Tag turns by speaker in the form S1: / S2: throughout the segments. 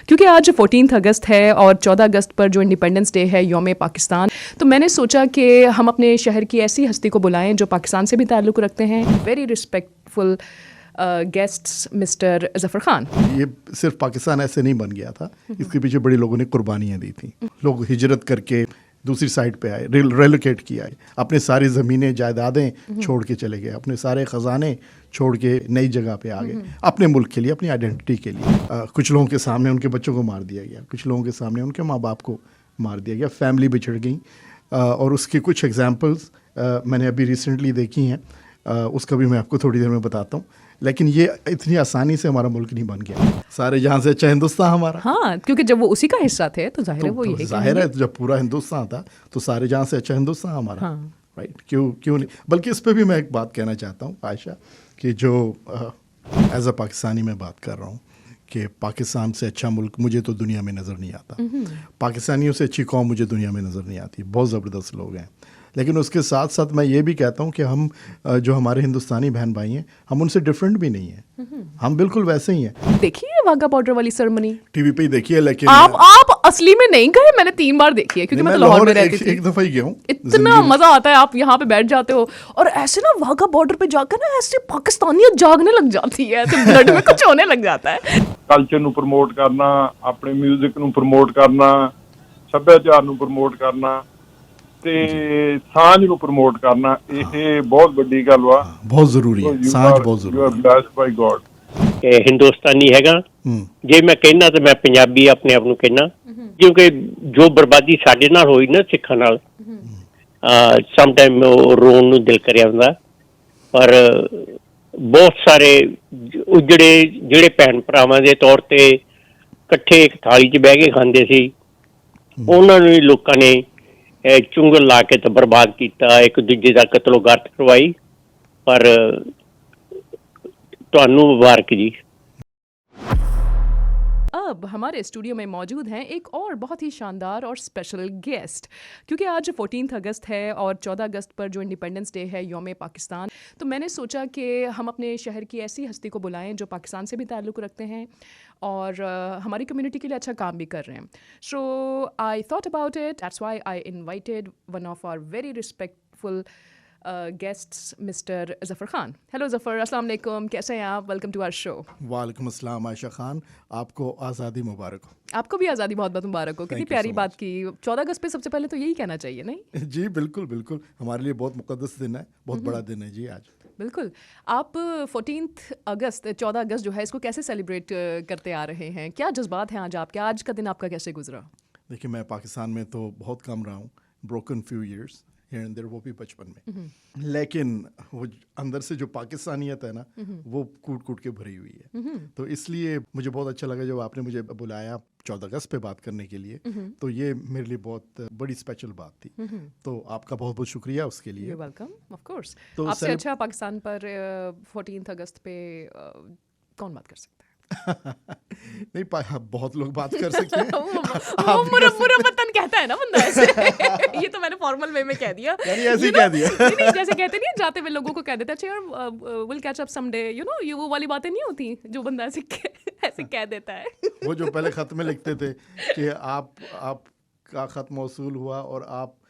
S1: क्योंकि आज 14 अगस्त है और 14 अगस्त पर जो इंडिपेंडेंस डे है यौम पाकिस्तान, तो मैंने सोचा कि हम अपने शहर की ऐसी हस्ती को बुलाएं जो पाकिस्तान से भी ताल्लुक़ रखते हैं। Very respectful guests mister Zafar Khan.
S2: ये सिर्फ पाकिस्तान ऐसे नहीं बन गया था, इसके पीछे बड़ी लोगों ने कुर्बानियाँ दी थी। लोग हिजरत करके दूसरी साइड पे आए, रेलोकेट किया, अपने सारी ज़मीनें जायदादें छोड़ के चले गए, अपने सारे ख़जाने छोड़ के नई जगह पे आ गए, अपने मुल्क के लिए, अपनी आइडेंटिटी के लिए। कुछ लोगों के सामने उनके बच्चों को मार दिया गया, कुछ लोगों के सामने उनके माँ बाप को मार दिया गया, फैमिली बिछड़ गई। और उसके कुछ एग्जांपल्स मैंने अभी रिसेंटली देखी हैं, उसका भी मैं आपको थोड़ी देर में बताता हूँ। लेकिन ये इतनी आसानी से हमारा मुल्क नहीं बन गया। सारे जहाँ से अच्छा हिंदुस्तान हमारा।
S1: हाँ, क्योंकि जब वो उसी का हिस्सा थे तो जाहिर है वो यही
S2: जाहिर है, जब पूरा हिंदुस्तान था तो सारे जहाँ से अच्छा हिंदुस्तान हमारा।
S1: हाँ।
S2: राइट, क्यों नहीं। बल्कि इस पर भी मैं एक बात कहना चाहता हूँ आयशा, कि जो एज अ पाकिस्तानी मैं बात कर रहा हूँ कि पाकिस्तान से अच्छा मुल्क मुझे तो दुनिया में नज़र नहीं आता, पाकिस्तानियों से अच्छी कौम मुझे दुनिया में नज़र नहीं आती। बहुत ज़बरदस्त लोग हैं। लेकिन उसके साथ साथ मैं ये भी कहता हूँ कि हम जो हमारे हिंदुस्तानी बहन भाई हैं, हम उनसे डिफरेंट भी नहीं हैं, हम बिल्कुल वैसे ही हैं।
S1: देखिए वाघा बॉर्डर वाली सेरेमनी
S2: टीवी पे ही देखिए, लेकिन
S1: आप असली में नहीं गए। मैंने 3 बार देखी है, क्योंकि मैं तो लाहौर में रहती थी।
S2: एक दफ़ा ही गया हूँ।
S1: इतना मजा आता है, आप यहाँ पे बैठ जाते हो और ऐसे ना वाघा बॉर्डर पे जाकर ना ऐसे पाकिस्तानियत जागने लग जाती है, तो ब्लड में कुछ होने लग जाता है।
S3: कल्चर ਨੂੰ ਪ੍ਰਮੋਟ ਕਰਨਾ, ਆਪਣੇ 뮤직 ਨੂੰ ਪ੍ਰਮੋਟ ਕਰਨਾ, ਸੱਭਿਆਚਾਰ ਨੂੰ ਪ੍ਰਮੋਟ ਕਰਨਾ ਤੇ ਸਾਂਝ ਨੂੰ ਪ੍ਰਮੋਟ ਕਰਨਾ, ਇਹ ਬਹੁਤ ਵੱਡੀ ਗੱਲ ਵਾ।
S2: ਬਹੁਤ ਜ਼ਰੂਰੀ ਹੈ, ਸਾਂਝ ਬਹੁਤ ਜ਼ਰੂਰੀ ਹੈ।
S3: You are blessed by God।
S4: Hindustani ਹੈਗਾ, ਜੇ ਮੈਂ ਕਹਿਣਾ ਤੇ ਮੈਂ ਪੰਜਾਬੀ ਆਪਣੇ ਆਪ ਨੂੰ ਕਹਿਣਾ, ਕਿਉਂਕਿ ਜੋ ਬਰਬਾਦੀ ਸਾਡੇ ਨਾਲ ਹੋਈ ਨਾ ਸਿੱਖਾਂ ਨਾਲ, ਸਮ ਟਾਈਮ ਉਹ ਰੋਣ ਨੂੰ ਦਿਲ ਕਰਿਆ ਹੁੰਦਾ। ਪਰ ਬਹੁਤ ਸਾਰੇ ਜਿਹੜੇ ਭੈਣ ਭਰਾਵਾਂ ਦੇ ਤੌਰ ਤੇ ਇਕੱਠੇ ਇੱਕ ਥਾਲੀ 'ਚ ਬਹਿ ਕੇ ਖਾਂਦੇ ਸੀ, ਉਹਨਾਂ ਨੂੰ ਲੋਕਾਂ ਨੇ ਚੁੰਗਲ ਲਾ ਕੇ ਤਾਂ ਬਰਬਾਦ ਕੀਤਾ, ਇੱਕ ਦੂਜੇ ਦਾ ਕਤਲੋ ਗਾਰਤ ਕਰਵਾਈ। ਪਰ ਤੁਹਾਨੂੰ ਮੁਬਾਰਕ ਜੀ।
S1: अब हमारे स्टूडियो में मौजूद हैं एक और बहुत ही शानदार और स्पेशल गेस्ट, क्योंकि आज 14 अगस्त है और 14 अगस्त पर जो इंडिपेंडेंस डे है यौम पाकिस्तान, तो मैंने सोचा कि हम अपने शहर की ऐसी हस्ती को बुलाएं जो पाकिस्तान से भी ताल्लुक़ रखते हैं और हमारी कम्युनिटी के लिए अच्छा काम भी कर रहे हैं। So I thought about it, that's why I invited one of our very respectful guests mister Zafar Khan. Hello Zafar, अस्सलाम वालेकुम, कैसे हैं आप? Welcome to our show.
S2: वालेकुम अस्सलाम आयशा खान, आपको आज़ादी मुबारक हो।
S1: आपको भी आज़ादी बहुत बहुत मुबारक हो। कितनी प्यारी बात की। 14 अगस्त पे सबसे पहले तो यही कहना चाहिए, नहीं?
S2: जी बिल्कुल बिल्कुल, हमारे लिए बहुत मुक़द्दस दिन है, बहुत बड़ा दिन है जी आज।
S1: बिल्कुल। आप 14 अगस्त जो है इसको कैसे सेलिब्रेट करते आ रहे हैं? क्या जज्बात हैं आज आपके? आज का दिन आपका कैसे गुजरा?
S2: देखिए, मैं पाकिस्तान में तो बहुत कम रहा हूँ, broken few years here and there, वो भी बचपन में। लेकिन वो अंदर से जो पाकिस्तानियत है ना, वो कूट कूट के भरी हुई है। तो इसलिए मुझे बहुत अच्छा लगा जब आपने मुझे बुलाया 14 अगस्त पे बात करने के लिए, तो ये मेरे लिए बहुत बड़ी स्पेशल बात थी। तो आपका बहुत बहुत शुक्रिया उसके लिए।
S1: You're welcome, of course।
S2: तो
S1: आपसे अच्छा पाकिस्तान पर 14 अगस्त पे कौन बात कर सकता है?
S2: नहीं, बहुत लोग बात कर सकते हैं।
S1: वो मुरब्बतन कहता है ना बंदा ऐसे। ये तो मैंने फॉर्मल वे में कह दिया,
S2: यानी ऐसे ही कह दिया।
S1: नहीं, जैसे कहते नहीं जाते हुए लोगों को कह देते अच्छा यार will catch up someday, you know, ये वो वाली बातें नहीं होती जो बंदा ऐसे कह देता है।
S2: वो जो पहले खत में लिखते थे कि आपका खत मौसूल हुआ और आप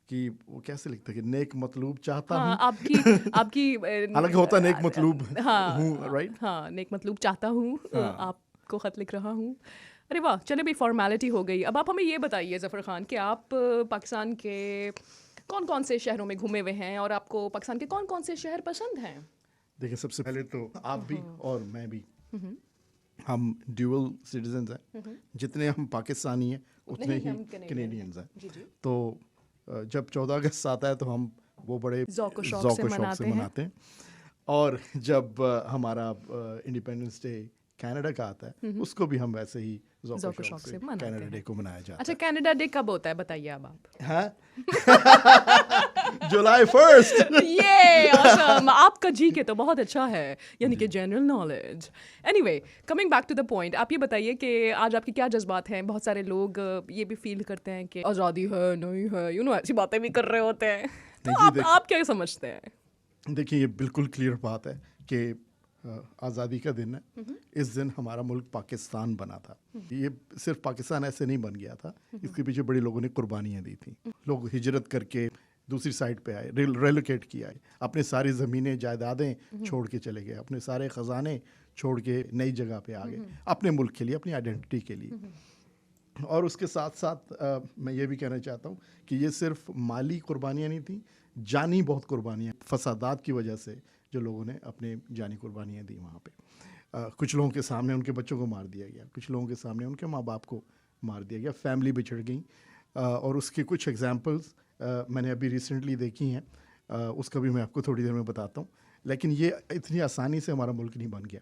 S2: कि वो कैसे लिखते कि नेक मतलूब चाहता हूँ।
S1: आपकी
S2: अलग होता नेक मतलूब
S1: हूँ,
S2: राइट।
S1: हाँ, नेक मतलूब चाहता हूँ, आपको खत लिख रहा हूँ। अरे वाह, चले भाई, फॉर्मेलिटी हो गई। अब आप हमें ये बताइए ज़फ़र खान कि आप पाकिस्तान के कौन कौन से शहरों में घूमे हुए हैं और आपको पाकिस्तान के कौन कौन से शहर पसंद हैं? देखिए,
S2: सबसे पहले तो आप भी और मैं भी, हम ड्यूअल सिटीजन्स हैं। जितने हम पाकिस्तानी हैं उतने ही कैनेडियंस हैं। तो जब 14 अगस्त आता है तो हम वो बड़े
S1: ज़ौक़ शौक़ से मनाते हैं।
S2: और जब हमारा इंडिपेंडेंस डे कनाडा का आता है, उसको भी हम वैसे ही ज़ौक़ शौक़ से कनाडा डे को मनाया जाता है।
S1: अच्छा, कनाडा डे कब होता है बताइए अब आप?
S2: हाँ? जुलाई 1
S1: ये awesome! आपका जी के तो बहुत अच्छा है, यानी कि general knowledge. Anyway, coming back to the point, आप ये बताइए कि आज आपके क्या जज्बात हैं? बहुत सारे लोग ये भी फील करते हैं कि आज़ादी है नहीं है, यू नो, ऐसी बातें भी कर रहे होते हैं। तो आप क्या समझते हैं?
S2: देखिए, ये बिल्कुल क्लियर बात है कि आज़ादी का दिन है। इस दिन हमारा मुल्क पाकिस्तान बना था। ये सिर्फ पाकिस्तान ऐसे नहीं बन गया था, इसके पीछे बड़े लोगों ने कुर्बानियाँ दी थी। लोग हिजरत करके दूसरी साइड पे आए, रेलोकेट किया है, अपने सारी ज़मीनें जायदादें छोड़ के चले गए, अपने सारे ख़जाने छोड़ के नई जगह पे आ गए, अपने मुल्क के लिए, अपनी आइडेंटिटी के लिए। और उसके साथ साथ मैं ये भी कहना चाहता हूँ कि ये सिर्फ माली कुर्बानियाँ नहीं थी, जानी बहुत कुर्बानियाँ, फसादात की वजह से जो लोगों ने अपने जानी कुर्बानियाँ दी वहाँ पे। कुछ लोगों के सामने उनके बच्चों को मार दिया गया, कुछ लोगों के सामने उनके माँ बाप को मार दिया गया, फैमिली बिछड़ गई। और उसके कुछ एग्जांपल्स मैंने अभी रिसेंटली देखी हैं, उसका भी मैं आपको थोड़ी देर में बताता हूँ। लेकिन ये इतनी आसानी से हमारा मुल्क नहीं बन गया,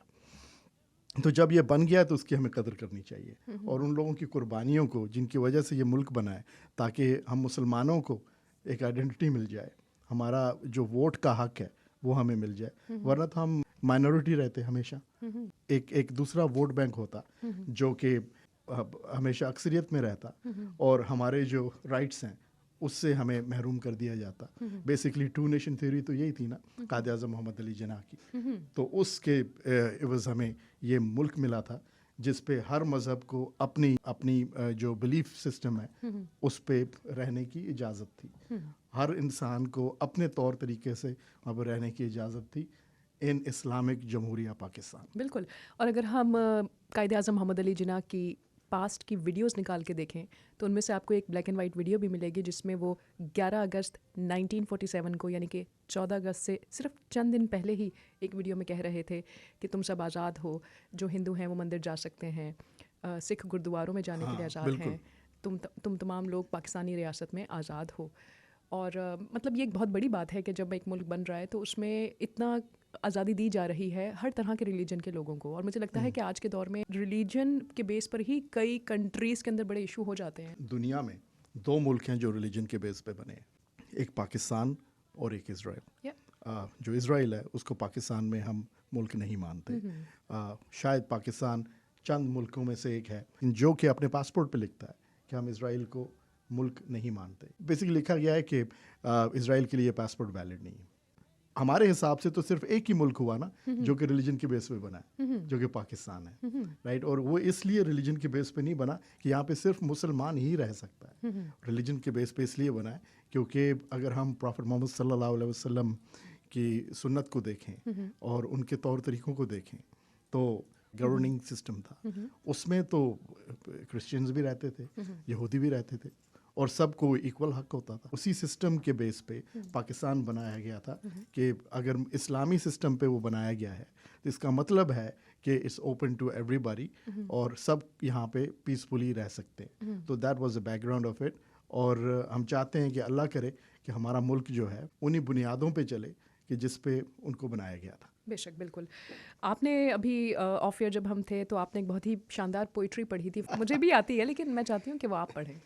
S2: तो जब ये बन गया तो उसकी हमें कदर करनी चाहिए और उन लोगों की कुर्बानियों को जिनकी वजह से ये मुल्क बना है, ताकि हम मुसलमानों को एक आइडेंटिटी मिल जाए, हमारा जो वोट का हक है वो हमें मिल जाए। वरना तो हम माइनॉरिटी रहते हमेशा, एक दूसरा वोट बैंक होता जो कि हमेशा अक्सरियत में रहता और हमारे जो राइट्स हैं उससे हमें महरूम कर दिया जाता। बेसिकली टू नेशन थ्योरी तो यही थी ना, कायद आज़म मोहम्मद अली जिन्ना की। तो उसके एवज हमें ये मुल्क मिला था जिस पे हर मज़हब को अपनी अपनी जो बिलीफ सिस्टम है उस पे रहने की इजाज़त थी। हर इंसान को अपने तौर तरीके से वहाँ पर रहने की इजाज़त थी इन इस्लामिक जमहूरिया पाकिस्तान।
S1: बिल्कुल। और अगर हम कायद आज़म मोहम्मद अली जिन्ना की पास्ट की वीडियोस निकाल के देखें तो उनमें से आपको एक ब्लैक एंड वाइट वीडियो भी मिलेगी जिसमें वो 11 अगस्त 1947 को, यानी कि 14 अगस्त से सिर्फ चंद दिन पहले ही एक वीडियो में कह रहे थे कि तुम सब आज़ाद हो, जो हिंदू हैं वो मंदिर जा सकते हैं, सिख गुरुद्वारों में जाने के लिए आज़ाद हैं, तुम तमाम लोग पाकिस्तानी रियासत में आज़ाद हो। और मतलब ये एक बहुत बड़ी बात है कि जब एक मुल्क बन रहा है तो उसमें इतना आज़ादी दी जा रही है हर तरह के रिलीजन के लोगों को। और मुझे लगता है कि आज के दौर में रिलीजन के बेस पर ही कई कंट्रीज़ के अंदर बड़े इशू हो जाते हैं।
S2: दुनिया में दो मुल्क हैं जो रिलीजन के बेस पे बने हैं, एक पाकिस्तान और एक इज़राइल। जो इज़राइल है उसको पाकिस्तान में हम मुल्क नहीं मानते। शायद पाकिस्तान चंद मुल्कों में से एक है जो कि अपने पासपोर्ट पे लिखता है कि हम इज़राइल को मुल्क नहीं मानते। बेसिकली लिखा गया है कि इज़राइल के लिए पासपोर्ट वैलिड नहीं है। हमारे हिसाब से तो सिर्फ एक ही मुल्क हुआ ना जो कि रिलीजन के बेस पे बना है, जो कि पाकिस्तान है, राइट। और वो इसलिए रिलीजन के बेस पे नहीं बना कि यहाँ पे सिर्फ मुसलमान ही रह सकता है। रिलीजन के बेस पे इसलिए बना है क्योंकि अगर हम प्रॉफेट मोहम्मद सल्लल्लाहु अलैहि वसल्लम की सुन्नत को देखें और उनके तौर तरीक़ों को देखें तो गवर्निंग सिस्टम था, उसमें तो क्रिश्चियंस भी रहते थे, यहूदी भी रहते थे और सबको इक्वल हक होता था। उसी सिस्टम के बेस पे पाकिस्तान बनाया गया था कि अगर इस्लामी सिस्टम पे वो बनाया गया है तो इसका मतलब है कि इट्स ओपन टू एवरीबॉडी और सब यहाँ पे पीसफुली रह सकते हैं। तो that was the background of it. और हम चाहते हैं कि अल्लाह करे कि हमारा मुल्क जो है उन्हीं बुनियादों पे चले कि जिस पे उनको बनाया गया था।
S1: बेशक, बिल्कुल। आपने अभी ऑफ ईयर जब हम थे तो आपने एक बहुत ही शानदार पोइट्री पढ़ी थी, मुझे भी आती है लेकिन मैं चाहती हूँ कि वो आप पढ़ें।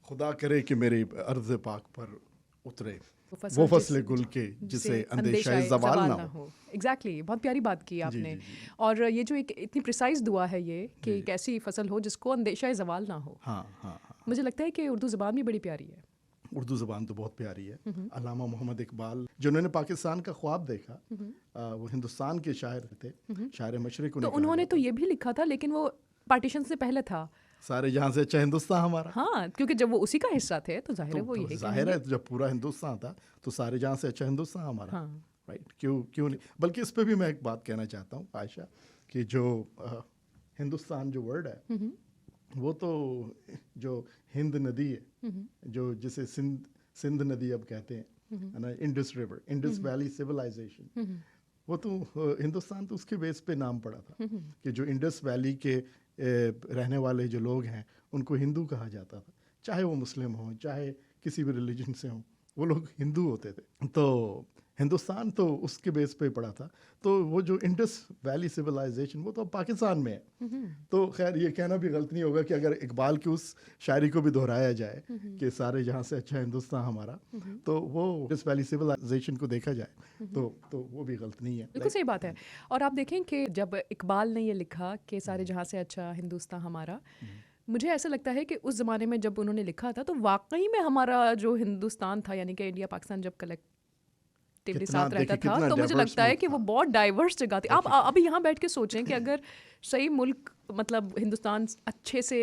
S2: खुदा करे कि मेरे अर्ज़ पाक पर उतरे वो फसले गुल के जिसे अंदेशा ज़वाल ना हो।
S1: एग्जैक्टली, बहुत प्यारी बात की आपने। जी। और ये जो एक इतनी प्रिसाइज दुआ है ये कि एक ऐसी फसल हो जिसको अंदेशा ज़वाल ना हो।
S2: हाँ।
S1: मुझे लगता है कि उर्दू ज़बान भी बड़ी प्यारी है।
S2: उर्दू ज़बान तो बहुत प्यारी है। अल्लामा मोहम्मद इकबाल जिन्होंने पाकिस्तान का ख्वाब देखा, वो हिंदुस्तान के शायर थे, शायर मशरिक।
S1: तो उन्होंने तो ये भी लिखा था लेकिन वो पार्टीशन से पहले था,
S2: सारे जहाँ से अच्छा हिंदुस्तान हमारा।
S1: हाँ, क्योंकि जब वो उसी का हिस्सा थे तो जाहिर है वो यही
S2: जाहिर है जब पूरा हिंदुस्तान था तो सारे जहाँ से अच्छा हिंदुस्तान हमारा। हाँ। राइट, क्यों नहीं। बल्कि इस पे भी मैं एक बात कहना चाहता हूँ आयशा कि जो हिंदुस्तान जो वर्ड है वो तो जो हिंद नदी है, जो जिसे सिंध नदी अब कहते हैं ना, Indus river, Indus valley civilisation, वो तो हिंदुस्तान तो उसके बेस पे नाम पड़ा था कि जो इंडस वैली के रहने वाले जो लोग हैं उनको हिंदू कहा जाता था, चाहे वो मुस्लिम हों चाहे किसी भी रिलीजन से हों, वो लोग हिंदू होते थे। तो हिंदुस्तान तो उसके बेस पे पड़ा था। तो वो जो इंडस वैली सिविलाइजेशन वो तो पाकिस्तान में है। तो खैर ये कहना भी गलत नहीं होगा कि अगर इकबाल की उस शायरी को भी दोहराया जाए कि सारे जहाँ से अच्छा हिंदुस्तान हमारा, तो वो इंडस वैली सिविलाइजेशन को देखा जाए तो वो भी गलत नहीं है।
S1: बिल्कुल सही बात है। और आप देखें कि जब इकबाल ने ये लिखा कि सारे जहाँ से अच्छा हिंदुस्तान हमारा, मुझे ऐसा लगता है कि उस ज़माने में जब उन्होंने लिखा था तो वाकई में हमारा जो हिंदुस्तान था, यानी कि इंडिया पाकिस्तान जब टिम के
S2: कितना
S1: साथ रहता
S2: देखिए,
S1: था,
S2: कितना
S1: तो मुझे
S2: diverse
S1: लगता है
S2: मुल्क
S1: कि वो
S2: था।
S1: बहुत डाइवर्स जगह थी। आप अभी यहाँ बैठ के सोचें कि अगर सही मुल्क मतलब हिंदुस्तान अच्छे से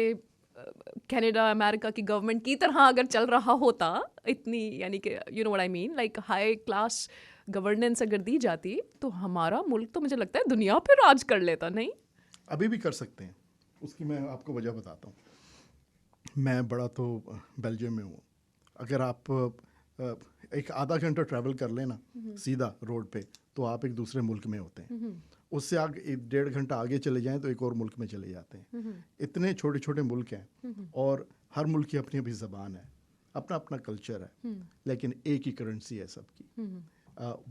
S1: कनाडा अमेरिका की गवर्नमेंट की तरह अगर चल रहा होता, इतनी यानी कि you know what I mean, like high class governance अगर दी जाती, तो हमारा मुल्क तो मुझे लगता है दुनिया पे राज कर लेता, नहीं?
S2: अभी भी कर सकते हैं, उसकी मैं आपको वजह बताता हूँ। मैं बड़ा तो बेल्जियम में हूँ। अगर आप एक आधा घंटा ट्रैवल कर लेना सीधा रोड पे, तो आप एक दूसरे मुल्क में होते हैं। उससे आगे 1.5 घंटा आगे चले जाएं तो एक और मुल्क में चले जाते हैं। इतने छोटे छोटे मुल्क हैं और हर मुल्क की अपनी अपनी ज़बान है, अपना अपना कल्चर है, लेकिन एक ही करेंसी है सबकी।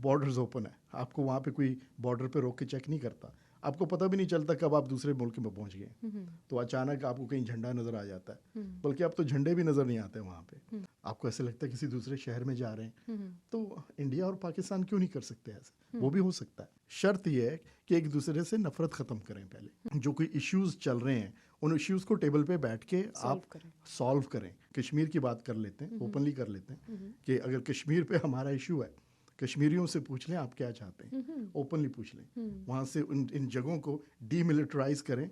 S2: बॉर्डर्स ओपन है, आपको वहाँ पे कोई बॉर्डर पे रोक के चेक नहीं करता। आपको पता भी नहीं चलता कब आप दूसरे मुल्क में पहुँच गए। तो अचानक आपको कहीं झंडा नज़र आ जाता है, बल्कि अब तो झंडे भी नज़र नहीं आते वहाँ पे। आपको ऐसे लगता है किसी दूसरे शहर में जा रहे हैं। तो इंडिया और पाकिस्तान क्यों नहीं कर सकते ऐसे? वो भी हो सकता है। शर्त यह है कि एक दूसरे से नफरत ख़त्म करें। पहले जो कोई इश्यूज चल रहे हैं, उन इश्यूज को टेबल पे बैठ के आप सॉल्व करें। कश्मीर की बात कर लेते हैं, ओपनली कर लेते हैं कि अगर कश्मीर पे हमारा इशू है, कश्मीरियों से पूछ लें आप क्या चाहते हैं, ओपनली पूछ लें। वहाँ से इन जगहों को डीमिलिटराइज करें,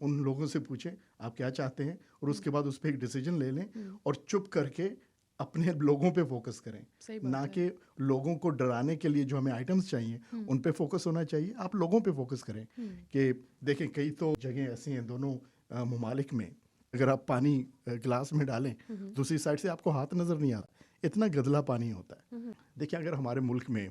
S2: उन लोगों से पूछें आप क्या चाहते हैं, और उसके बाद उस पर एक डिसीजन ले लें और चुप करके अपने लोगों पे फोकस करें, ना कि लोगों को डराने के लिए जो हमें आइटम्स चाहिए उन पे फोकस होना चाहिए। आप लोगों पे फोकस करें कि देखें कई तो जगह ऐसी हैं दोनों ममालिक में, अगर आप पानी गिलास में डालें दूसरी साइड से आपको हाथ नज़र नहीं आता, इतना गदला पानी होता है। देखिए अगर हमारे मुल्क में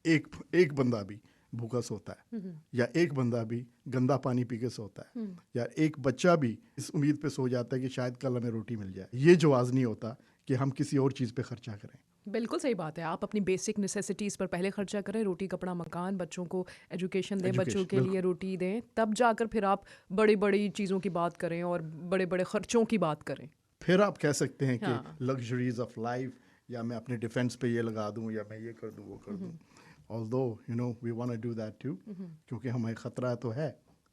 S2: एक बंदा भी भूखा सोता है, या एक बंदा भी गंदा पानी पी के सोता है, या एक बच्चा भी इस उम्मीद पे सो जाता है कि शायद कल हमें रोटी मिल जाए, ये जवाज़ नहीं होता कि हम किसी और चीज़ पे खर्चा करें।
S1: बिल्कुल सही बात है। आप अपनी बेसिक नेसेसिटीज़ पर पहले खर्चा करें, रोटी कपड़ा मकान, बच्चों को एजुकेशन दें, बच्चों के लिए रोटी दें, तब जाकर फिर आप बड़ी बड़ी चीज़ों की बात करें और बड़े बड़े खर्चों की बात करें।
S2: फिर आप कह सकते हैं कि लग्जरीज ऑफ लाइफ, या मैं अपने डिफेंस पे ये लगा दूं, या मैं ये कर दूं वो कर दूं। Although you know we want to do that too, क्योंकि हमें ख़तरा तो है,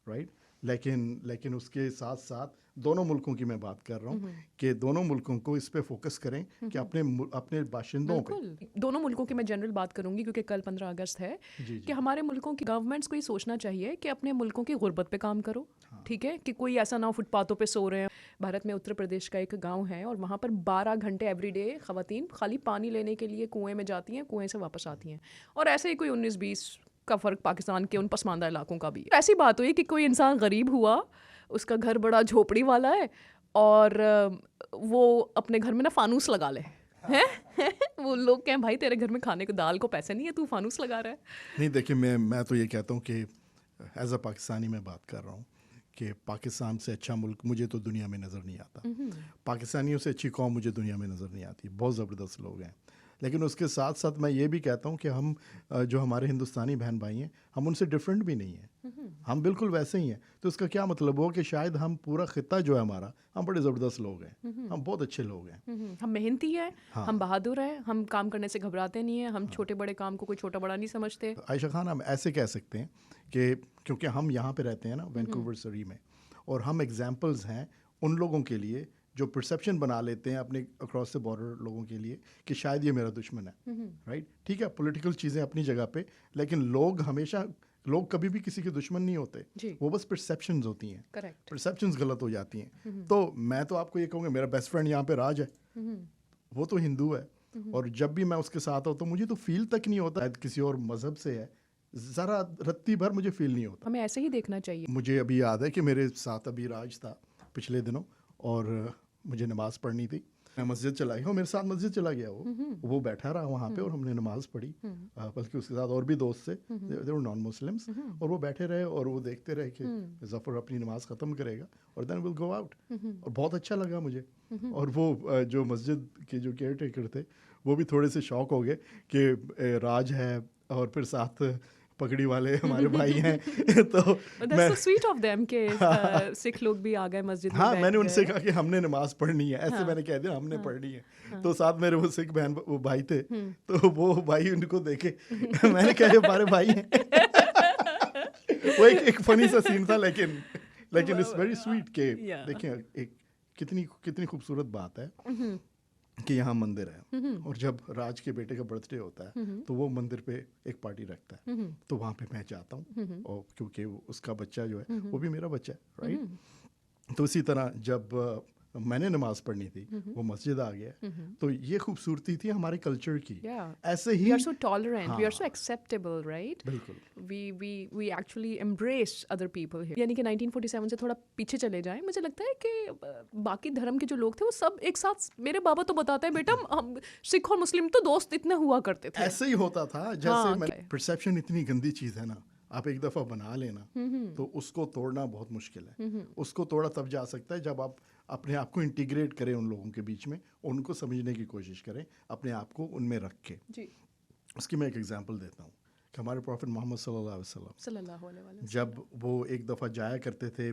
S2: राइट? लेकिन उसके साथ साथ दोनों मुल्कों की मैं बात कर रहा हूँ कि दोनों मुल्कों को इस पे फोकस करें कि अपने बाशिंदों पे।
S1: दोनों मुल्कों की मैं जनरल बात करूंगी क्योंकि कल 15 अगस्त है। कि हमारे मुल्कों की गवर्नमेंट्स को ये सोचना चाहिए कि अपने मुल्कों की गुर्बत पे काम करो। ठीक है, कि कोई ऐसा ना हो फुटपाथों पे सो रहे हैं। भारत में उत्तर प्रदेश का एक गाँव है और वहाँ पर 12 घंटे एवरीडे ख़वातीन खाली पानी लेने के लिए कुएँ में जाती हैं, कुएँ से वापस आती हैं। और ऐसे ही कोई 19-20 का फ़र्क पाकिस्तान के उन पसमानदा इलाकों का भी। ऐसी बात हुई कि कोई इंसान गरीब हुआ, उसका घर बड़ा झोपड़ी वाला है और वो अपने घर में ना फानूस लगा ले हैं। वो लोग कहें भाई तेरे घर में खाने को दाल को पैसे नहीं है, तू फानूस लगा रहा है।
S2: नहीं देखिए, मैं तो ये कहता हूँ कि एज अ पाकिस्तानी मैं बात कर रहा हूँ कि पाकिस्तान से अच्छा मुल्क मुझे तो दुनिया में नज़र नहीं आता। पाकिस्तानियों से अच्छी कौम मुझे दुनिया में नज़र नहीं आती। बहुत ज़बरदस्त लोग हैं। लेकिन उसके साथ साथ मैं ये भी कहता हूँ कि हम जो हमारे हिंदुस्तानी बहन भाई हैं, हम उनसे डिफरेंट भी नहीं हैं। हम बिल्कुल वैसे ही हैं। तो इसका क्या मतलब हो कि शायद हम पूरा खिता जो है हमारा, हम बड़े ज़बरदस्त लोग हैं, हम बहुत अच्छे लोग हैं,
S1: हम मेहनती हैं, हम बहादुर हैं, हम काम करने से घबराते नहीं हैं, हम छोटे बड़े काम को कोई छोटा बड़ा नहीं समझते।
S2: आयशा खान, हम ऐसे कह सकते हैं कि क्योंकि हम यहाँ पे रहते हैं ना वैंकूवर सरी में, और हम एग्जाम्पल्स हैं उन लोगों के लिए जो परसेप्शन बना लेते हैं अपने अक्रॉस द बॉर्डर लोगों के लिए कि शायद ये मेरा दुश्मन है, राइट? ठीक है, पॉलिटिकल चीज़ें अपनी जगह पे, लेकिन लोग कभी भी किसी के दुश्मन नहीं होते। वो बस परसेप्शंस होती हैं।
S1: करेक्ट।
S2: परसेप्शंस गलत हो जाती हैं। तो मैं तो आपको ये कहूँगा, मेरा बेस्ट फ्रेंड यहाँ पे राज है, वो तो हिंदू है, और जब भी मैं उसके साथ होता हूँ मुझे तो फील तक नहीं होता किसी और मज़हब से है, ज़रा रत्ती भर मुझे फील नहीं होता।
S1: हमें ऐसे ही देखना चाहिए।
S2: मुझे अभी याद है कि मेरे साथ अभी राज था पिछले दिनों, और मुझे नमाज़ पढ़नी थी। मैं मस्जिद चला गया, मेरे साथ मस्जिद चला गया, वो बैठा रहा वहाँ पे और हमने नमाज़ पढ़ी। बल्कि उसके साथ और भी दोस्त थे, दे वर नॉन मुस्लिम्स, और वो बैठे रहे और वो देखते रहे कि ज़फ़र अपनी नमाज़ ख़त्म करेगा और देन विल गो आउट। और बहुत अच्छा लगा मुझे। और वो जो मस्जिद के जो केयर टेकर थे वो भी थोड़े से शौक हो गए कि राज है और फिर साथ पगड़ी वाले हमारे भाई हैं। तो
S1: That's so sweet of them कि सिख लोग भी आ गए मस्जिद में।
S2: हाँ, मैंने उनसे कहा कि हमने नमाज पढ़नी है, ऐसे मैंने कह दिया हमने पढ़नी है। तो साथ मेरे वो सिख बहन वो भाई थे, तो वो भाई उनको देखे मैंने कहा ये हमारे भाई हैं। वो एक फनी सा सीन था, लेकिन इट्स वेरी स्वीट के देखिए एक कितनी खूबसूरत बात है कि यहाँ मंदिर है, और जब राज के बेटे का बर्थडे होता है तो वो मंदिर पे एक पार्टी रखता है, तो वहाँ पे मैं जाता हूँ, और क्योंकि उसका बच्चा जो है वो भी मेरा बच्चा है, राइट। तो इसी तरह जब मैंने नमाज पढ़नी थी, वो मस्जिद आ गया, तो ये खूबसूरती थी हमारे कल्चर की। ऐसे ही
S1: we are so tolerant, we are
S2: हाँ,
S1: so acceptable, right?
S2: बिल्कुल।
S1: we actually embrace other people here. यानी कि 1947 से थोड़ा पीछे चले जाएं, मुझे लगता है कि बाकी धर्म के जो लोग थे वो सब एक साथ, मेरे बाबा तो बताते हैं बेटा हम सिख और मुस्लिम तो दोस्त इतने हुआ करते थे।
S2: ऐसे ही होता था। जैसे
S1: हाँ,
S2: परसेप्शन इतनी गंदी चीज़ है ना, आप एक दफ़ा बना लेना तो उसको तोड़ना बहुत मुश्किल है। उसको तोड़ा तब जा सकता है जब आप अपने आप को इंटीग्रेट करें उन लोगों के बीच में, उनको समझने की कोशिश करें, अपने आप को उनमें रख के।
S1: जी,
S2: उसकी मैं एक एग्जांपल देता हूँ कि हमारे प्रॉफिट मोहम्मद
S1: सल्लल्लाहु अलैहि वसल्लम
S2: जब वो एक दफ़ा जाया करते थे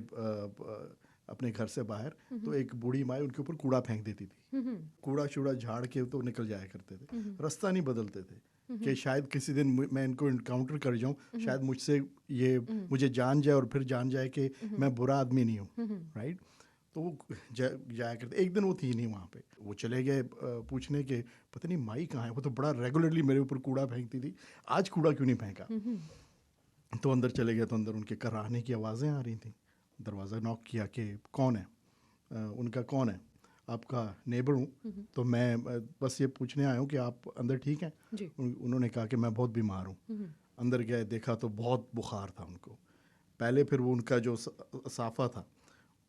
S2: अपने घर से बाहर, तो एक बूढ़ी माँ उनके ऊपर कूड़ा फेंक देती थी। कूड़ा शूड़ा झाड़ के तो निकल जाया करते थे, रास्ता नहीं बदलते थे कि शायद किसी दिन मैं इनको इनकाउंटर कर जाऊं, शायद मुझसे ये मुझे जान जाए और फिर जान जाए कि मैं बुरा आदमी नहीं हूँ, राइट। तो वो जाया करते। एक दिन वो थी नहीं वहाँ पे, वो चले गए पूछने के पता नहीं माई कहाँ है, वो तो बड़ा रेगुलरली मेरे ऊपर कूड़ा फेंकती थी, आज कूड़ा क्यों नहीं फेंका। तो अंदर चले गए, तो अंदर उनके कराहने की आवाज़ें आ रही थी। दरवाज़ा नॉक किया कि कौन है, उनका कौन है, आपका नेबर हूँ, तो मैं बस ये पूछने आया हूँ कि आप अंदर ठीक हैं। उन्होंने कहा कि मैं बहुत बीमार हूँ। अंदर गए, देखा तो बहुत बुखार था उनको। पहले फिर वो उनका जो साफ़ा था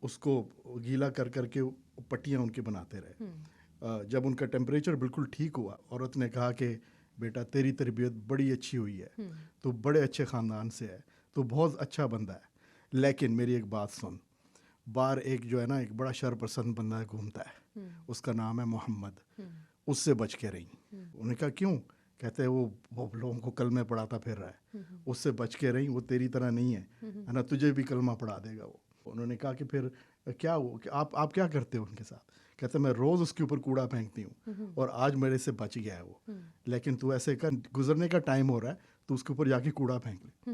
S2: उसको गीला कर करके पट्टियाँ उनकी बनाते रहे। जब उनका टेम्परेचर बिल्कुल ठीक हुआ, औरत ने कहा कि बेटा तेरी तरबियत बड़ी अच्छी हुई है, तो बड़े अच्छे ख़ानदान से है, तो बहुत अच्छा बंदा है, लेकिन मेरी एक बात सुन, बाहर एक जो है ना एक बड़ा शरपसंद बंदा घूमता है, उसका नाम है मोहम्मद, उससे बच के रही। उन्होंने कहा क्यों? कहते हैं वो लोगों को कलमे पढ़ाता फिर रहा है, उससे बच के रही, वो तेरी तरह नहीं है ना, तुझे भी कलमा पढ़ा देगा वो। उन्होंने कहा कि फिर क्या वो कि आप क्या करते हो उनके साथ? कहते मैं रोज़ उसके ऊपर कूड़ा फेंकती हूँ और आज मेरे से बच गया है वो, लेकिन तू ऐसे कर, गुजरने का टाइम हो रहा है तो उसके ऊपर जाके कूड़ा फेंक ले।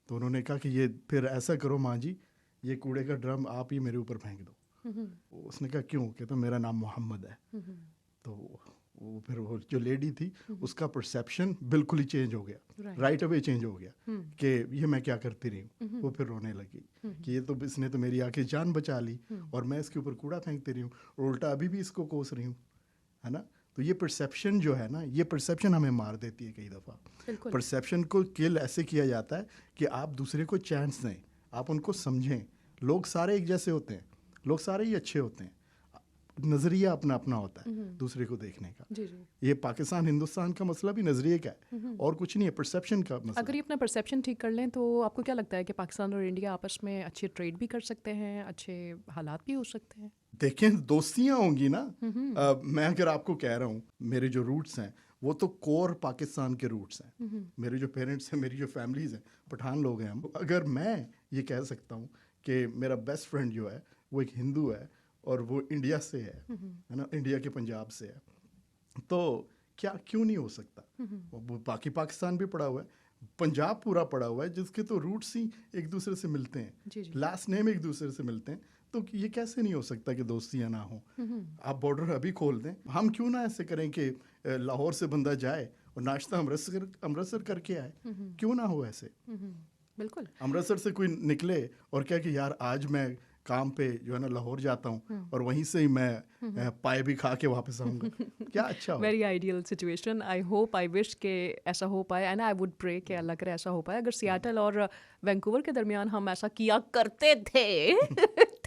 S2: तो उन्होंने कहा कि ये फिर ऐसा करो माँ जी, ये कूड़े का ड्रम आप ही मेरे ऊपर फेंक दो। उसने कहा क्यों? कहता मेरा नाम मोहम्मद है। तो वो फिर वो जो लेडी थी उसका परसेप्शन बिल्कुल ही चेंज हो गया, राइट अवे चेंज हो गया कि ये मैं क्या करती रही हूँ। वो फिर रोने लगी कि ये तो इसने तो मेरी आके जान बचा ली और मैं इसके ऊपर कूड़ा फेंकती रही हूँ, उल्टा अभी भी इसको कोस रही हूँ, है ना। तो ये परसेप्शन जो है ना, ये परसेप्शन हमें मार देती है कई दफ़ा। परसेप्शन को किल ऐसे किया जाता है कि आप दूसरे को चांस दें, आप उनको समझें। लोग सारे एक जैसे होते हैं, लोग सारे ही अच्छे होते हैं, नज़रिया अपना अपना होता है दूसरे को देखने का।
S1: जी।
S2: ये पाकिस्तान हिंदुस्तान का मसला भी नज़रिए का है और कुछ नहीं है, परसेप्शन का मसला।
S1: अगर ये अपना परसेप्शन ठीक कर लें तो आपको क्या लगता है कि पाकिस्तान और इंडिया आपस में अच्छे ट्रेड भी कर सकते हैं, अच्छे हालात भी हो सकते हैं?
S2: देखें, दोस्तियाँ होंगी ना। मैं अगर आपको कह रहा हूँ मेरे जो रूट्स हैं वो तो कोर पाकिस्तान के रूट्स हैं। मेरे जो पेरेंट्स हैं, मेरी जो फैमिलीज़ हैं, पठान लोग हैं हम। अगर मैं ये कह सकता हूँ कि मेरा बेस्ट फ्रेंड जो है वो एक हिंदू है और वो इंडिया से है ना, इंडिया के पंजाब से है, तो क्या क्यों नहीं हो सकता? वो बाकी पाकिस्तान भी पड़ा हुआ है, पंजाब पूरा पड़ा हुआ है, जिसके तो रूट्स ही एक दूसरे से मिलते हैं, लास्ट नेम एक दूसरे से मिलते हैं, तो ये कैसे नहीं हो सकता कि दोस्तियाँ ना हो? आप बॉर्डर अभी खोल दें, हम क्यों ना ऐसे करें कि लाहौर से बंदा जाए और नाश्ता अमृतसर करके आए, क्यों ना हो ऐसे?
S1: बिल्कुल।
S2: अमृतसर से कोई निकले और क्या कि यार आज मैं काम पे जो है ना लाहौर जाता हूँ और वहीं से ही मैं पाए भी खा के वापस आऊँगा, क्या अच्छा हो।
S1: Very ideal situation. I hope, I wish के ऐसा हो पाए, एंड आई वुड प्रे कि अल्लाह करे ऐसा हो पाए। अगर सियाटल और वैंकूवर के दरमियान हम ऐसा किया करते थे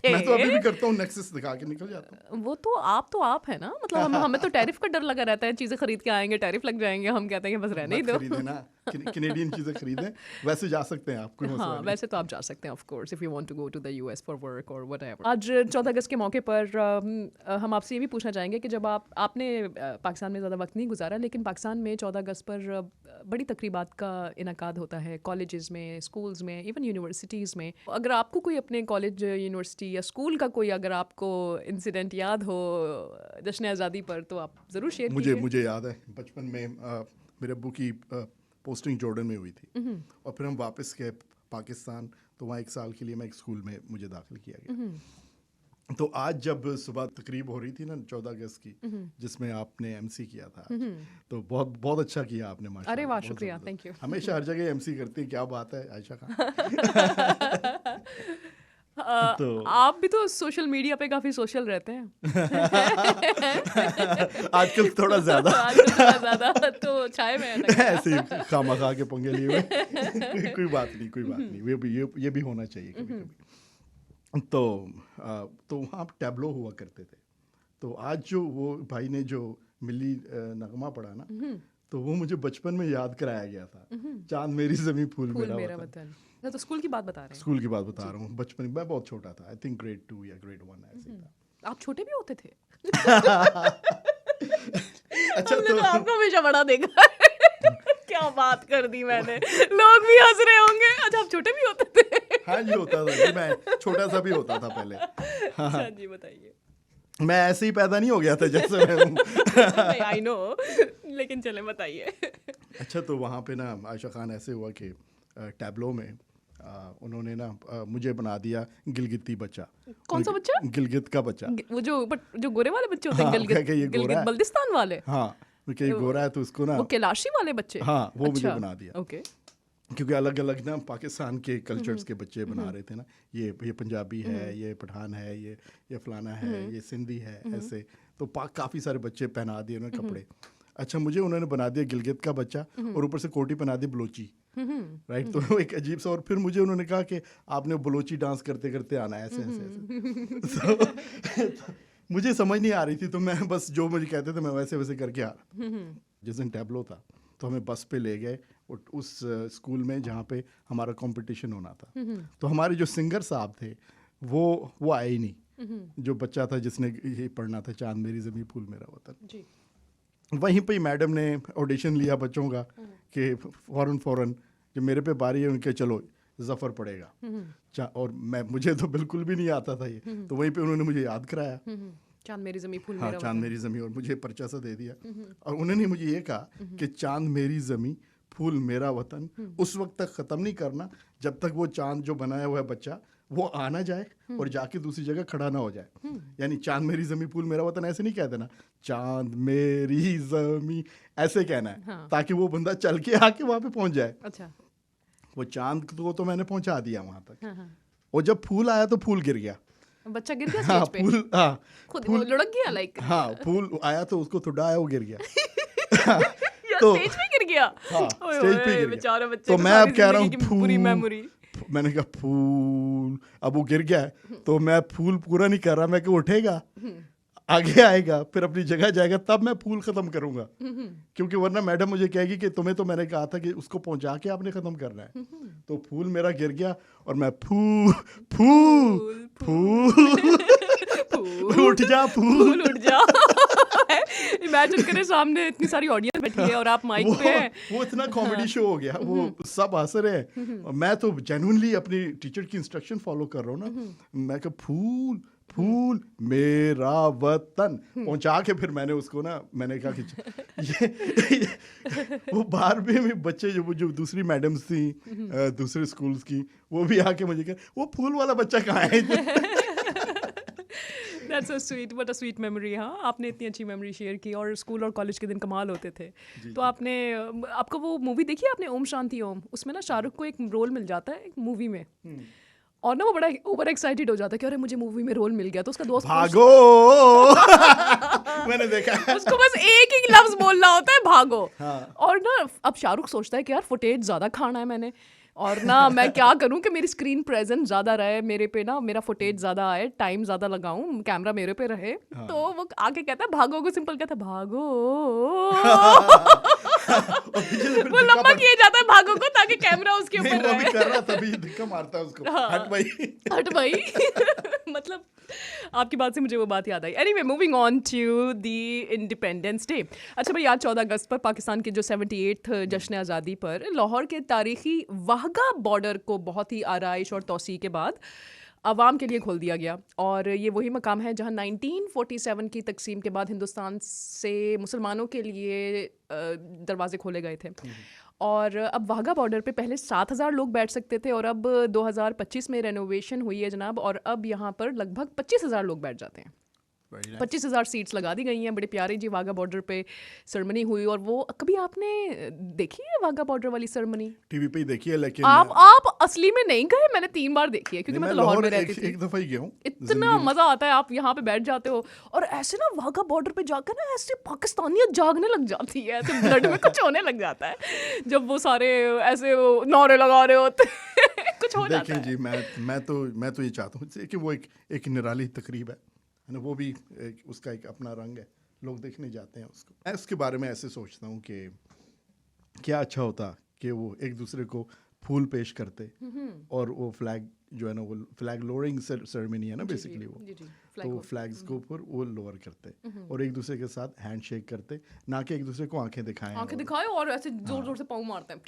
S2: मैं तो अभी भी करता हूँ, नेक्सस दिखा के निकल जाता हूँ।
S1: वो तो आप है ना, मतलब हमें तो टैरिफ का डर लगा रहता है, चीज़ें खरीद के आएंगे टैरिफ लग जाएंगे, हम कहते हैं कि बस रहने ही दो।
S2: खरीदें ना, कैनेडियन चीज़ें खरीदें, वैसे जा सकते हैं आप, कोई मसला नहीं।
S1: वैसे तो आप जा सकते हैं of course if you want to go to the US for work और व्हाटएवर। आज 14 अगस्त के मौके पर हम आपसे ये भी पूछना चाहेंगे कि जब आपने पाकिस्तान में ज़्यादा वक्त नहीं गुजारा, लेकिन पाकिस्तान में 14 अगस्त पर बड़ी तकरीबात का इनकाद होता है कॉलेजेस में, स्कूल्स में, इवन यूनिवर्सिटीज़ में। अगर आपको कोई अपने कॉलेज, यूनिवर्सिटी या स्कूल का कोई अगर आपको इंसिडेंट याद हो जश्न आज़ादी पर, तो आप ज़रूर शेयर कीजिए।
S2: मुझे याद है बचपन में मेरे अब्बू की पोस्टिंग जॉर्डन में हुई थी और फिर हम वापस गए पाकिस्तान, तो वहाँ 1 साल के लिए मैं एक स्कूल में मुझे दाखिल किया गया। तो आज जब सुबह तकरीब हो रही थी ना 14 अगस्त की, जिसमें आपने एमसी किया था, तो बहुत बहुत अच्छा किया आपने, माशाल्लाह।
S1: अरे वाह,
S2: बहुत
S1: शुक्रिया,
S2: ज़बरदस्त।
S1: Thank you.
S2: हमेशा हर जगह एमसी करती है, क्या बात है आयशा खान। तो
S1: आप भी तो सोशल मीडिया पे काफी सोशल रहते हैं।
S2: आजकल थोड़ा ज्यादा
S1: आजकल थोड़ा ज्यादा तो छाए में है लग रहा है।
S2: ऐसे ही खामखा के पंगे लिए हुए। कोई बात नहीं, कोई बात नहीं, ये भी होना चाहिए कभी कभी। तो वहाँ टैबलो हुआ करते थे। तो आज जो वो भाई ने जो मिली नगमा पढ़ा ना, तो वो मुझे बचपन में याद कराया गया था। चांद मेरी जमी फूल
S1: फूल
S2: मेरा
S1: मेरा
S2: वतन।
S1: वतन। अच्छा, तो स्कूल की बात बता रहे हैं।
S2: स्कूल की बात बता रहा हूँ, बचपन में मैं बहुत छोटा था, आई थिंक ग्रेड 2 या ग्रेड 1 ऐसे ही था।
S1: आप छोटे भी होते थे?
S2: अच्छा,
S1: हमने
S2: तो
S1: तो आपको हमेशा बड़ा देखा है। क्या बात कर दी मैंने, लोग भी हंस रहे होंगे। अच्छा, आप छोटे भी होते थे?
S2: हाँ जी, होता था जी, मैं छोटा सा भी होता था पहले।
S1: अच्छा जी, बताइए।
S2: मैं ऐसे ही पैदा नहीं हो गया था जैसे मैं हूँ।
S1: नहीं, आई नो, लेकिन चले बताइए।
S2: अच्छा, तो वहाँ पे ना आयशा खान ऐसे हुआ कि टैबलो में उन्होंने ना मुझे बना दिया गिलगिती बच्चा।
S1: कौन सा बच्चा?
S2: गिलगित का बच्चा।
S1: वो जो गोरे वाले बच्चे होते हैं,
S2: हाँ,
S1: गिलगित
S2: क्या ये गोरा
S1: गिलगित
S2: है?
S1: बल्दिस्तान वाले।
S2: हाँ, क्योंकि ये गोरा है तो उसको ना,
S1: वो कैलाशी वाले बच्चे।
S2: हाँ, वो मुझे
S1: अच्छा,
S2: बना दिया।
S1: ओके।
S2: क्योंकि अलग अलग ना पाकिस्तान के कल्चर्स के बच्चे बना रहे थे ना, ये पंजाबी है, ये पठान है, ये फलाना है, ये सिंधी है, ऐसे। तो काफ़ी सारे बच्चे पहना दिए उन्होंने कपड़े। अच्छा, मुझे उन्होंने बना दिया गिलगित का बच्चा और ऊपर से कोटी पहना दी बलोची, राइट। तो एक अजीब सा, और फिर मुझे उन्होंने कहा कि आपने बलोची डांस करते करते आना है, ऐसे ऐसे ऐसे। तो मुझे समझ नहीं आ रही थी, तो मैं बस जो मुझे कहते थे मैं वैसे वैसे करके आ रहा। जिस दिन टैबलो था तो हमें बस पे ले गए उस स्कूल में जहाँ पे हमारा कंपटीशन होना था। तो हमारे जो सिंगर साहब थे वो आए ही नहीं, जो बच्चा था जिसने ये पढ़ना था, चांद मेरी ज़मीं फूल मेरा वतन
S1: जी।
S2: वहीं पे ही मैडम ने ऑडिशन लिया बच्चों का कि फ़ौरन जब मेरे पे बारी है उनके, चलो ज़फ़र पड़ेगा। और मुझे तो बिल्कुल भी नहीं आता था ये, तो वहीं पे उन्होंने मुझे याद कराया,
S1: चांद मेरी ज़मीं फूल
S2: हाँ,
S1: मेरा
S2: चांद
S1: वतन।
S2: मेरी ज़मीं, और मुझे पर्चा सा दे दिया। और उन्होंने मुझे ये कहा कि चांद मेरी ज़मीं फूल मेरा वतन उस वक्त तक ख़त्म नहीं करना जब तक वो चांद जो बनाया हुआ है बच्चा वो आ ना जाए और जाके दूसरी जगह खड़ा ना हो जाए। यानी चांद मेरी ज़मीं फूल मेरा वतन ऐसे नहीं कह देना, चांद मेरी ज़मीं ऐसे कहना है,
S1: हाँ।
S2: ताकि वो बंदा चल के आके वहाँ पे पहुँच जाए।
S1: अच्छा।
S2: वो चांद को तो मैंने पहुँचा दिया वहाँ तक,
S1: हाँ, हाँ।
S2: और जब फूल आया तो फूल गिर गया।
S1: बच्चा गिर गया
S2: हाँ,
S1: स्टेज पे?
S2: फूल, हाँ,
S1: खुद वो लुढ़क गया लाइक?
S2: हाँ, फूल आया तो उसको थोड़ा आया, वो गिर गया।
S1: या
S2: तो-
S1: स्टेज पे गिर गया?
S2: हाँ,
S1: ओए
S2: स्टेज पे
S1: ओए,
S2: गिर
S1: बेचारा
S2: गया।
S1: बच्चे
S2: तो
S1: को
S2: मैं
S1: सारी
S2: अब कह रहा
S1: जिंदगी
S2: हूँ
S1: की बुरी
S2: फूल,
S1: मेमोरी।
S2: मैंने कहा फूल, अब वो गिर गया है, तो मैं फूल पूरा नहीं कर रहा, मैं कि उठेगा, आगे आएगा, फिर अपनी जगह जाएगा, तब मैं फूल खत्म करूंगा। क्योंकि वरना मैडम मुझे कहेगी कि तुम्हें तो मैंने कहा था कि उसको पहुंचा के आपने खत्म करना है। तो फूल मेरा गिर गया और मैं फूल फूल फूल उठ जा फूल।
S1: फूल उठ जा। इमेजिन करें सामने इतनी सारी ऑडियंस बैठी है और आप माइक पे हैं।
S2: वो इतना कॉमेडी शो हो गया, वो सब हंस रहे हैं और मैं तो जेन्युइनली अपनी टीचर की इंस्ट्रक्शन फॉलो कर रहा हूँ ना। मैं कहा फूल फूल मेरा वतन पहुंचा के फिर मैंने उसको ना, मैंने कहा कि ये वो बाहर भी बच्चे जो दूसरी मैडम्स थी दूसरे स्कूल्स की, वो भी आके मुझे कहा वो फूल वाला बच्चा कहाँ है।
S1: That's so sweet, what a sweet memory। हाँ, आपने इतनी अच्छी मेमोरी शेयर की और स्कूल और कॉलेज के दिन कमाल होते थे। तो आपने आपको वो मूवी देखी है आपने, ओम शांति ओम? उसमें ना शाहरुख को एक रोल मिल जाता है एक मूवी में, और ना वो बड़ा ओवर एक्साइटेड हो जाता है कि अरे मुझे मूवी में रोल मिल गया। तो उसका दोस्त
S2: भागो। मैंने देखा है।
S1: उसको बस एक ही लफ्ज बोलना होता है, भागो।
S2: हाँ।
S1: और ना अब शाहरुख सोचता है कि यार फुटेज ज़्यादा खाना है मैंने, और ना मैं क्या करूं कि मेरी स्क्रीन प्रेजेंस ज़्यादा रहे, मेरे पे ना मेरा फुटेज ज़्यादा आए, टाइम ज़्यादा लगाऊं, कैमरा मेरे पे रहे। तो वो आके कहता है भागो को सिंपल कहता है भागो। वो लंबा किए जाता है भागो को ताकि कैमरा उसके
S2: नहीं,
S1: ऊपर
S2: वो भी
S1: रहे।
S2: कर रहा तभी धक्का मारता है उसको, हट भाई।
S1: हट भाई। मतलब आपकी बात से मुझे वो बात याद आई। Anyway, moving on to the Independence Day. अच्छा भाई, आज 14 अगस्त पर पाकिस्तान के जो 78th जश्न आज़ादी पर लाहौर के तारीखी वाहगा बॉर्डर को बहुत ही आराइश और तोसी के बाद आवाम के लिए खोल दिया गया। और ये वही मकाम है जहाँ 1947 की तकसीम के बाद हिंदुस्तान से मुसलमानों के लिए दरवाजे खोले गए थे। और अब वाघा बॉर्डर पे पहले 7,000 लोग बैठ सकते थे और अब 2025 में रेनोवेशन हुई है जनाब, और अब यहाँ पर लगभग 25,000 लोग बैठ जाते हैं। 25,000 सीट्स लगा दी गई हैं। बड़े प्यारे जी वाघा बॉर्डर पे सेरेमनी हुई। और वो कभी आपने देखी है वाघा बॉर्डर वाली सेरेमनी?
S2: टीवी पे ही देखी है, लेकिन
S1: आप असली में नहीं गए? मैंने 3 बार देखी है क्योंकि मैं तो लाहौर में रहती थी।
S2: एक दफा ही गया हूँ।
S1: इतना मजा आता है, आप यहाँ पे बैठ जाते हो और ऐसे ना वाघा बॉर्डर पे जाकर ना ऐसे पाकिस्तानियत जागने लग जाती है, ऐसे ब्लड में कुछ होने लग जाता है जब वो सारे ऐसे नारे लगा रहे होते हैं। कुछ हो जाता है।
S2: देखिए जी, मैं तो ये चाहता हूँ कि वो एक निराली तकरीब है ना, वो भी उसका एक अपना रंग है, लोग देखने जाते हैं उसको। मैं उसके बारे में ऐसे सोचता हूँ कि क्या अच्छा होता कि वो एक दूसरे को फूल पेश करते और वो फ्लैग जो है ना, वो फ्लैग लोअरिंग सेरेमनी है ना बेसिकली वो, तो वो फ्लैग्स को ऊपर वो लोअर करते और एक दूसरे के साथ हैंड शेक करते, ना कि एक दूसरे को आंखें दिखाएं
S1: और ऐसे जोर जोर से पाँव मारते हैं,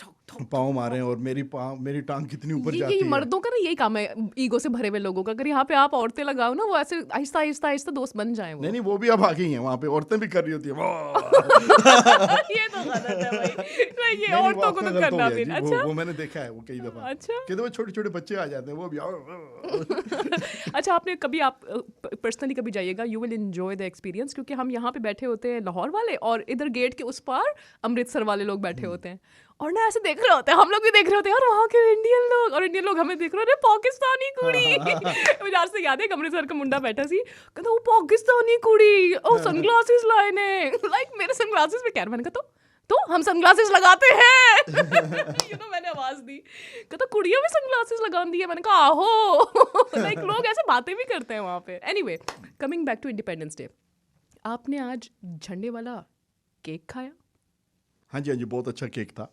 S2: पाँव मारें और मेरी टांग कितनी ऊपर जाती है।
S1: मर्दों का ना यही काम है, ईगो से भरे हुए लोगों का। अगर यहाँ पे आप औरतें लगाओ ना, वो ऐसे आहिस्ता आहिस्ता आहिस्ता दोस्त बन जाए।
S2: नहीं, वो भी अब आ गई हैं, वहाँ पे औरतें भी कर रही होती है।
S1: ये तो गलत है भाई, ये औरतों को तो करना भी। अच्छा,
S2: वो मैंने देखा है वो कई दफा।
S1: अच्छा,
S2: कई दफा छोटे छोटे बच्चे आ जाते हैं, वो भी
S1: अच्छा, आपने कभी, आप पर्सनली कभी जाइएगा, you will enjoy the experience, क्योंकि हम यहाँ पे बैठे होते हैं लाहौर वाले और इधर गेट के उस पार अमृतसर वाले लोग बैठे होते हैं और ना ऐसे देख रहे होते हैं, हम लोग भी देख रहे होते हैं यार वहाँ के इंडियन लोग, और इंडियन लोग हमें देख रहे हैं, पाकिस्तानी कुड़ी। मुझे आज से याद है एक अमृतसर का मुंडा बैठा सी, कहता वो पाकिस्तानी कुड़ी, ओ सनग्लासेस लाए ने, लाइक मेरे सनग्लासेस में, क्या मैंने कहा तो हम सनग्लासेस लगाते हैं। मैंने आवाज दी, कहता कुड़ियां भी सनग्लासेस लगा दी है। मैंने कहा आहो। लाइक लोग ऐसे बातें भी करते हैं वहाँ पे। Anyway, coming back to independence day, आपने आज झंडे वाला केक खाया?
S2: हाँ जी, बहुत अच्छा केक था।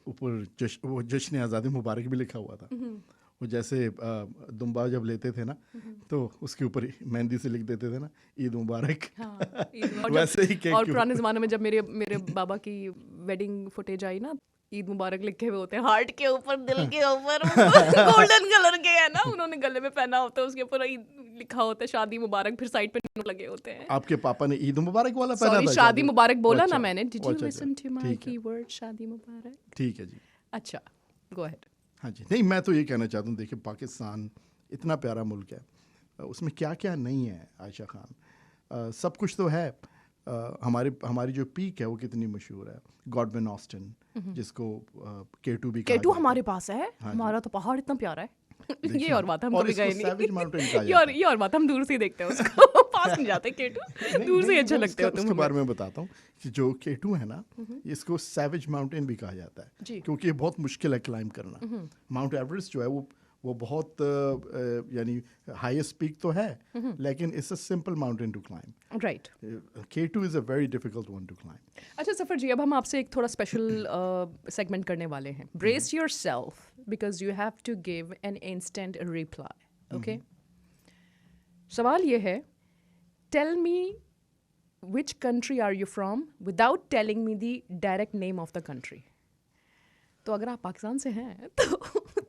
S2: ऊपर वो जश्न आज़ादी मुबारक भी लिखा हुआ था। वो जैसे दुम्बा जब लेते थे ना, तो उसके ऊपर मेहंदी से लिख देते थे ना, ईद मुबारक। वैसे ही केक।
S1: और पुराने ज़माने में जब मेरे बाबा की वेडिंग फुटेज आई ना, ईद मुबारक लिखे हुए होते हैं हार्ट के ऊपर, दिल के ऊपर, गोल्डन कलर के है ना, उन्होंने गले में पहना होता है, उसके ऊपर लिखा होता है शादी मुबारक, फिर साइड पे नोट लगे होते हैं।
S2: आपके पापा ने ईद मुबारक वाला पहना था?
S1: शादी मुबारक बोला ना मैंने। Did you listen to my keyword शादी मुबारक?
S2: ठीक है जी।
S1: अच्छा, गो अहेड।
S2: हाँ जी, नहीं, मैं तो ये कहना चाहता हूँ, देखिए पाकिस्तान इतना प्यारा मुल्क है, उसमें क्या क्या नहीं है आयशा खान, सब कुछ तो है। हमारी जो पीक है वो कितनी मशहूर है, गॉडविन ऑस्टिन, जिसको K2 भी
S1: K2 हमारे पास है। हमारा तो पहाड़ इतना प्यारा है। ये और बात, हम कभी गए नहीं। ये और बात, हम दूर से ही देखते हैं उसको, पास नहीं जाते। K2 दूर से अच्छा लगते हो तुम।
S2: उसके बारे में बताता हूँ कि जो K2 है ना, इसको सैवेज माउंटेन भी कहा जाता है, क्योंकि ये बहुत मुश्किल है क्लाइंब करना। माउंट एवरेस्ट जो है वो बहुत यानी हाईएस्ट पीक तो है, लेकिन it's a simple mountain to climb.
S1: Right.
S2: K2 is a very difficult one to climb.
S1: अच्छा सफर जी, अब हम आपसे एक थोड़ा स्पेशल सेगमेंट करने वाले हैं। Brace yourself because you have to give an instant reply. Okay, सवाल ये है, tell me which country are you from without telling me the direct name of the country. तो अगर आप पाकिस्तान से हैं